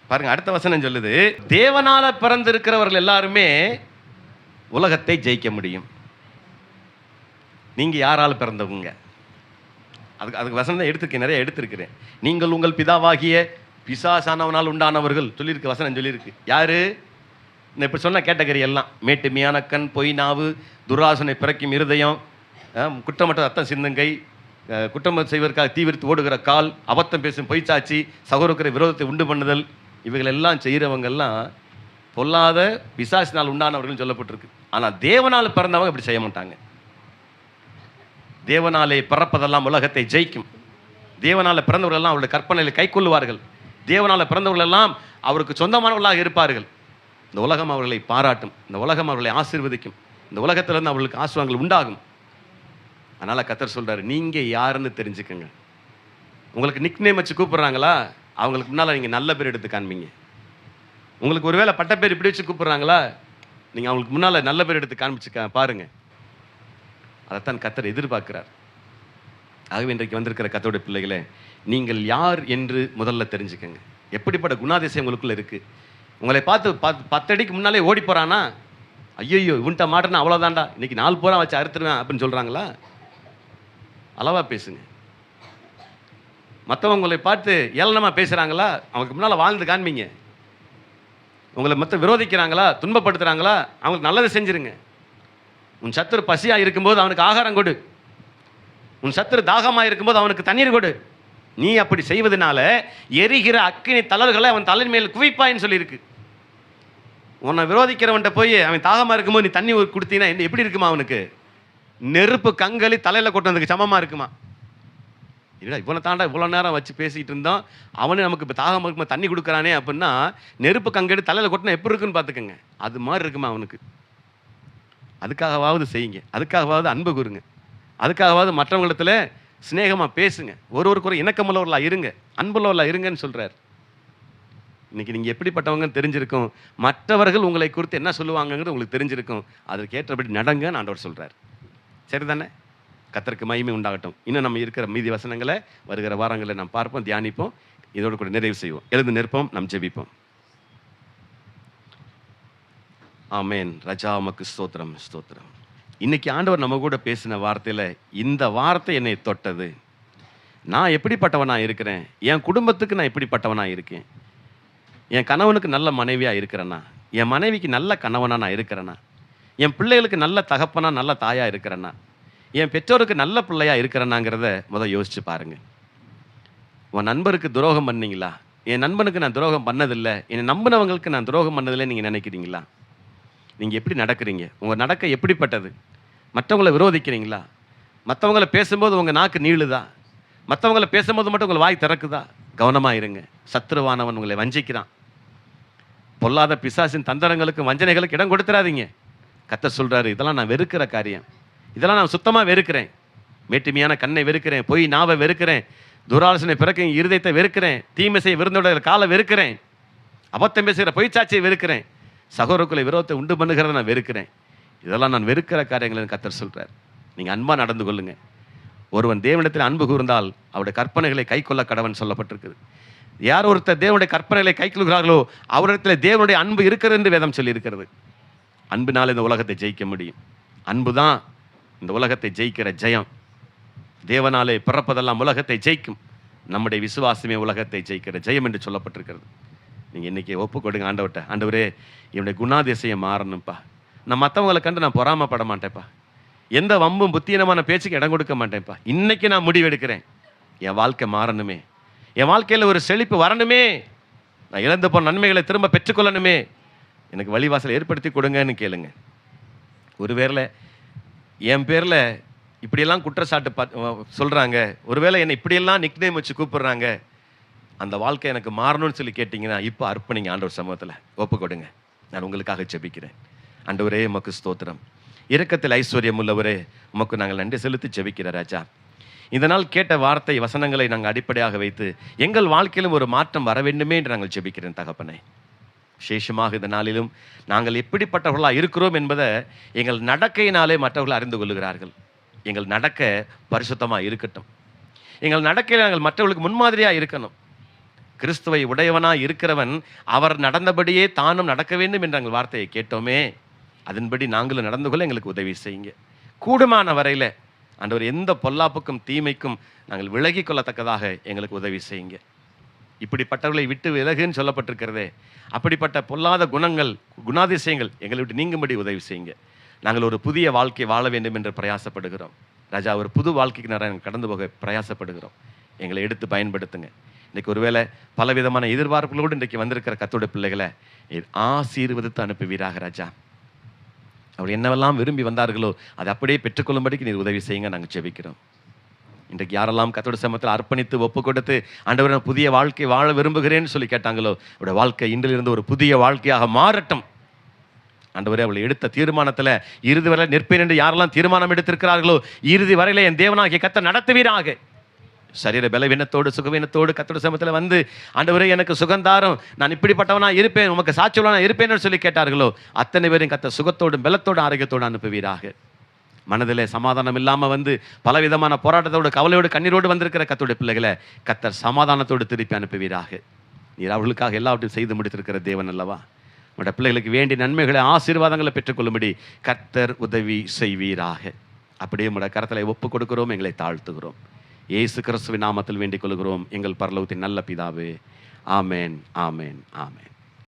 S2: பாருங்க, அடுத்த வசனம் சொல்லுது, தேவனால பிறந்திருக்கிறவர்கள் எல்லாருமே உலகத்தை ஜெயிக்க முடியும். நீங்க யாரால பிறந்தவங்க? அதுக்கு வசனம் தான் எடுத்திருக்கேன், நிறைய எடுத்திருக்கிறேன். நீங்கள் உங்கள் பிதாவாகிய பிசாசானவனால் உண்டானவர்கள் சொல்லியிருக்கு, வசனம் சொல்லியிருக்கு. யாரு? இப்படி சொன்ன கேட்டகரி எல்லாம்: மேட்டுமையான கண், பொய் நாவு, துராசனை பிறக்கும் இருதயம், குற்றமற்ற ரத்தம் சிந்துங்கை, குற்றம் செய்வதற்காக தீவிரித்து ஓடுகிற கால், அபத்தம் பேசும் பொய்ச்சாட்சி, சகோதர விரோதத்தை உண்டு பண்ணுதல், இவைகள் எல்லாம் செய்கிறவங்கெல்லாம் பொல்லாத பிசாசினால் உண்டானவர்கள் சொல்லப்பட்டிருக்கு. ஆனால் தேவனால் பிறந்தவங்க இப்படி செய்ய மாட்டாங்க. தேவனாலே பிறப்பதெல்லாம் உலகத்தை ஜெயிக்கும். தேவனால பிறந்தவர்கள் எல்லாம் அவருடைய கற்பனைகளை கை கொள்ளுவார்கள். தேவனால பிறந்தவர்கள் எல்லாம் அவருக்கு சொந்தமானவர்களாக இருப்பார்கள். இந்த உலகம் அவர்களை பாராட்டும், இந்த உலகம் அவர்களை ஆசீர்வதிக்கும், இந்த உலகத்திலிருந்து அவர்களுக்கு ஆசீர்வாதங்கள் உண்டாகும். அதனால கர்த்தர் சொல்றாரு, நீங்க யாருன்னு தெரிஞ்சுக்கங்க. உங்களுக்கு நிக் நேம் வச்சு கூப்பிடுறாங்களா, அவங்களுக்கு முன்னால நீங்க நல்ல பேர் எடுத்து காண்பீங்க. உங்களுக்கு ஒருவேளை பட்ட பேர் இப்படி வச்சு கூப்பிடுறாங்களா, நீங்க அவங்களுக்கு முன்னால நல்ல பேர் எடுத்து காண்பிச்சு பாருங்க. அதைத்தான் கர்த்தர் எதிர்பார்க்கிறார். ஆகவே இன்றைக்கு வந்திருக்கிற கர்த்தருடைய பிள்ளைகளே, நீங்கள் யார் என்று முதல்ல தெரிஞ்சுக்கங்க. எப்படிப்பட்ட குணாதிசயம் உங்களுக்குள்ள இருக்கு. உங்களை பார்த்து 10 அடிக்கு முன்னாலே ஓடி போறானா, ஐயோ இவன்ட்ட மாட்டேன்னா அவ்வளோதான்டா, இன்னைக்கு 4 போரா வச்சு அறுத்துருவேன் அப்படின்னு சொல்றாங்களா? அளவா பேசுங்க. மற்றவங்க உங்களை பார்த்து ஏளனமா பேசுறாங்களா, அவங்களுக்கு முன்னால் வாழ்ந்து காண்பீங்க. உங்களை மற்ற விரோதிக்கிறாங்களா, துன்பப்படுத்துறாங்களா, அவங்களுக்கு நல்லதை செஞ்சிருங்க. உன் சத்துரு பசியாக இருக்கும்போது அவனுக்கு ஆகாரம் கொடு. உன் சத்துரு தாகமாக இருக்கும்போது அவனுக்கு தண்ணீர் கொடு. நீ அப்படி செய்வதனால எரிகிற அக்கினி தளர்களை அவன் தலையின் மேல் குவிப்பாயின்னு சொல்லியிருக்கு. உன்னை விரோதிக்கிறவன்ட்ட போய் அவன் தாகமாக இருக்கும்போது நீ தண்ணி கொடுத்தீங்கன்னா என்ன எப்படி இருக்குமா? அவனுக்கு நெருப்பு கங்களி தலையில் கொட்டினதுக்கு சமமாக இருக்குமா? இல்லை இவ்வளோ தாண்டா இவ்வளோ நேரம் வச்சு பேசிகிட்டு இருந்தோம், அவனே நமக்கு இப்போ தாகமாக இருக்குமா தண்ணி கொடுக்குறானே அப்படின்னா நெருப்பு கங்கடி தலையில் கொட்டினா எப்படி இருக்குன்னு பார்த்துக்கோங்க. அது மாதிரி இருக்குமா அவனுக்கு? அதுக்காகவாவது செய்யுங்க, அதுக்காகவாவது அன்பு கூறுங்க, அதுக்காகவாவது மற்றவங்களிடத்துல சிநேகமாக பேசுங்க, ஒருவருக்கு ஒரு இணக்கமுள்ளவர்களாக இருங்க, அன்புள்ளவர்களாக இருங்கன்னு சொல்கிறார். இன்றைக்கி நீங்கள் எப்படிப்பட்டவங்கன்னு தெரிஞ்சிருக்கும், மற்றவர்கள் உங்களை குறித்து என்ன சொல்லுவாங்கங்கிறது உங்களுக்கு தெரிஞ்சிருக்கும். அதற்கு ஏற்றபடி நடங்கன்னு ஆண்டவர் சொல்கிறார். சரிதானே? கர்த்தருக்கு மகிமை உண்டாகட்டும். இன்னும் நம்ம இருக்கிற மீதி வசனங்களை வருகிற வாரங்களில் நாம் பார்ப்போம், தியானிப்போம். இதோடு கூட நிறைவு செய்வோம். எழுந்து நிற்போம், நாம் ஜெபிப்போம். ஆமேன். ரஜா உமக்கு ஸ்தோத்திரம், ஸ்தோத்திரம். இன்னைக்கு ஆண்டவர் நம்ம கூட பேசின வார்த்தையில் இந்த வார்த்தை என்னை தொட்டது. நான் எப்படிப்பட்டவனாக இருக்கிறேன், என் குடும்பத்துக்கு நான் எப்படிப்பட்டவனாக இருக்கேன், என் கணவனுக்கு நல்ல மனைவியாக இருக்கிறேன்னா, என் மனைவிக்கு நல்ல கணவனாக நான் இருக்கிறேன்னா, என் பிள்ளைகளுக்கு நல்ல தகப்பனா நல்ல தாயாக இருக்கிறேன்னா, என் பெற்றோருக்கு நல்ல பிள்ளையாக இருக்கிறேன்னாங்கிறத முதல் யோசிச்சு பாருங்கள். உன் நண்பருக்கு துரோகம் பண்ணீங்களா? என் நண்பனுக்கு நான் துரோகம் பண்ணதில்லை, என்னை நம்பினவங்களுக்கு நான் துரோகம் பண்ணதில்லை நீங்கள் நினைக்கிறீங்களா? நீங்கள் எப்படி நடக்கிறீங்க? உங்கள் நடக்க எப்படிப்பட்டது? மற்றவங்களை விரோதிக்கிறீங்களா? மற்றவங்களை பேசும்போது உங்கள் நாக்கு நீளுதா? மற்றவங்களை பேசும்போது மட்டும் உங்களை வாய் திறக்குதா? கவனமாக இருங்க. சத்துருவானவன் உங்களை வஞ்சிக்கிறான். பொல்லாத பிசாசின் தந்திரங்களுக்கும் வஞ்சனைகளுக்கு இடம் கொடுத்துடாதீங்க. கர்த்தர் சொல்கிறாரு, இதெல்லாம் நான் வெறுக்கிற காரியம், இதெல்லாம் நான் சுத்தமாக வெறுக்கிறேன். மேட்டுமையான கண்ணை வெறுக்கிறேன், பொய் நாவை வெறுக்கிறேன், துராலோசனை பிறக்கும் இருதயத்தை வெறுக்கிறேன், தீமை செய்ய விருந்தோட காலை வெறுக்கிறேன், அபத்தம் பேசுகிற பொய்ச்சாட்சியை வெறுக்கிறேன், சகோதரக்குள்ளே விரோதத்தை உண்டு பண்ணுகிறத நான் வெறுக்கிறேன். இதெல்லாம் நான் வெறுக்கிற காரியங்கள் கர்த்தர் சொல்கிறார். நீங்கள் அன்பாக நடந்து கொள்ளுங்க. ஒருவன் தேவனிடத்தில் அன்பு கூர்ந்தால் அவருடைய கற்பனைகளை கை கொள்ள கடவன் சொல்லப்பட்டிருக்குது. யார் ஒருத்தர் தேவனுடைய கற்பனைகளை கை கொள்கிறார்களோ அவரிடத்தில் தேவனுடைய அன்பு இருக்கிறது என்று வேதம் சொல்லியிருக்கிறது. அன்பினால் இந்த உலகத்தை ஜெயிக்க முடியும். அன்பு தான் இந்த உலகத்தை ஜெயிக்கிற ஜெயம். தேவனாலே பிறப்பதெல்லாம் உலகத்தை ஜெயிக்கும். நம்முடைய விசுவாசமே உலகத்தை ஜெயிக்கிற ஜெயம் என்று சொல்லப்பட்டிருக்கிறது. நீங்கள் இன்றைக்கி ஒப்பு கொடுங்க ஆண்டவர்கிட்ட. ஆண்டவரே, என்னுடைய குணாதிசயம் மாறணும்ப்பா. நான் மற்றவங்களை கண்டு நான் பொறாமப்பட மாட்டேன்ப்பா. எந்த வம்பும் புத்தீனமான பேச்சுக்கு இடம் கொடுக்க மாட்டேன்ப்பா. இன்னைக்கு நான் முடிவு எடுக்கிறேன், என் வாழ்க்கை மாறணுமே, என் வாழ்க்கையில் ஒரு செழிப்பு வரணுமே, நான் இழந்து போன நன்மைகளை திரும்ப பெற்றுக்கொள்ளணுமே, எனக்கு வழிவாசல் ஏற்படுத்தி கொடுங்கன்னு கேளுங்க. ஒருவேளை என் பேரில் இப்படியெல்லாம் குற்றச்சாட்டு சொல்கிறாங்க, ஒருவேளை என்னை இப்படியெல்லாம் நிக்நேம் வச்சு கூப்பிடுறாங்க, அந்த வாழ்க்கை எனக்கு மாறணும்னு சொல்லி கேட்டிங்கன்னா இப்போ அர்ப்பணிங்க, ஆண்டவர் சமூகத்தில் ஒப்பு கொடுங்க. நான் உங்களுக்காக ஜெபிக்கிறேன். ஆண்டவரே உமக்கு ஸ்தோத்திரம், இரக்கத்தில் ஐஸ்வர்யம் உள்ளவரே உமக்கு நாங்கள் நன்றி செலுத்தி ஜெபிக்கிற ராஜா. இந்த நாள் கேட்ட வார்த்தை வசனங்களை நாங்கள் அடிப்படையாக வைத்து எங்கள் வாழ்க்கையிலும் ஒரு மாற்றம் வர வேண்டுமே என்று நாங்கள் ஜெபிக்கிறேன் தகப்பனே. விசேஷமாக இந்த நாளிலும் நாங்கள் எப்படிப்பட்டவர்களாக இருக்கிறோம் என்பதை எங்கள் நடக்கையினாலே மற்றவர்கள் அறிந்து கொள்ளுகிறார்கள். எங்கள் நடக்க பரிசுத்தமாக இருக்கட்டும், எங்கள் நடக்கையில் நாங்கள் மற்றவர்களுக்கு முன்மாதிரியாக இருக்கணும். கிறிஸ்துவை உடையவனாக இருக்கிறவன் அவர் நடந்தபடியே தானும் நடக்க வேண்டும் என்ற எங்கள் வார்த்தையை கேட்டோமே, அதன்படி நாங்களும் நடந்து கொள்ள எங்களுக்கு உதவி செய்யுங்க. கூடுமான வரையில் ஆண்டவர் எந்த பொல்லாப்புக்கும் தீமைக்கும் நாங்கள் விலகி கொள்ளத்தக்கதாக எங்களுக்கு உதவி செய்யுங்க. இப்படிப்பட்டவர்களை விட்டு விலகுன்னு சொல்லப்பட்டிருக்கிறதே, அப்படிப்பட்ட பொல்லாத குணங்கள் குணாதிசயங்கள் எங்களை விட்டு நீங்கும்படி உதவி செய்யுங்க. நாங்கள் ஒரு புதிய வாழ்க்கை வாழ வேண்டும் என்று பிரயாசப்படுகிறோம் ராஜா. ஒரு புது வாழ்க்கைக்கு நாங்கள் கடந்து போக பிரயாசப்படுகிறோம். எங்களை எடுத்து பயன்படுத்துங்க. இன்றைக்கு ஒருவேளை பலவிதமான எதிர்பார்ப்புகளோடு இன்றைக்கு வந்திருக்கிற கர்த்தருடைய பிள்ளைகளை ஆசீர்வதித்து அனுப்புவீராக ராஜா. அவர் என்னவெல்லாம் விரும்பி வந்தார்களோ அதை அப்படியே பெற்றுக்கொள்ளும்படிக்கு நீர் உதவி செய்யுங்க. நாங்கள் ஜெபிக்கிறோம். இன்றைக்கு யாரெல்லாம் கர்த்தருடைய சமூகத்தில் அர்ப்பணித்து ஒப்பு கொடுத்து ஆண்டவரே புதிய வாழ்க்கை வாழ விரும்புகிறேன்னு சொல்லி கேட்டாங்களோ, அவருடைய வாழ்க்கை இன்றிலிருந்து ஒரு புதிய வாழ்க்கையாக மாறட்டும். ஆண்டவரே அவளை எடுத்த தீர்மானத்தில் இறுதி வரை நிற்பேன் என்று யாரெல்லாம் தீர்மானம் எடுத்திருக்கிறார்களோ, இறுதி வரையில என் தேவனாகிய கர்த்தர் நடத்துவீராக. சரீர பலவீனத்தோடு சுகவீனத்தோடு கர்த்தருடைய சமூகத்தில் வந்து ஆண்டவரே எனக்கு சுகந்தாரம், நான் இப்படிப்பட்டவனா இருப்பேன், உமக்கு சாட்சியுள்ளவனா இருப்பேன்னு சொல்லி கேட்டார்களோ, அத்தனை பேரும் கர்த்தர் சுகத்தோடும் பலத்தோடும் ஆரோக்கியத்தோடு அனுப்புவீராக. மனதில் சமாதானம் இல்லாமல் வந்து பலவிதமான போராட்டத்தோடு கவலையோடு கண்ணீரோடு வந்திருக்கிற கர்த்தருடைய பிள்ளைகளை கர்த்தர் சமாதானத்தோடு திருப்பி அனுப்புவீராக. நீர் அவர்களுக்காக எல்லாவற்றையும் செய்து முடித்திருக்கிற தேவன் அல்லவா. உங்களுடைய பிள்ளைகளுக்கு வேண்டிய நன்மைகளை ஆசீர்வாதங்களை பெற்றுக்கொள்ளும்படி கர்த்தர் உதவி செய்வீராக. அப்படியே உங்களுடைய கரத்தலை ஒப்பு கொடுக்கிறோம், எங்களை தாழ்த்துகிறோம். இயேசு கிறிஸ்துவின் நாமத்தில் வேண்டிக் கொள்கிறோம் எங்கள் பரலோகத்தின் நல்ல பிதாவே. ஆமேன், ஆமேன், ஆமேன்.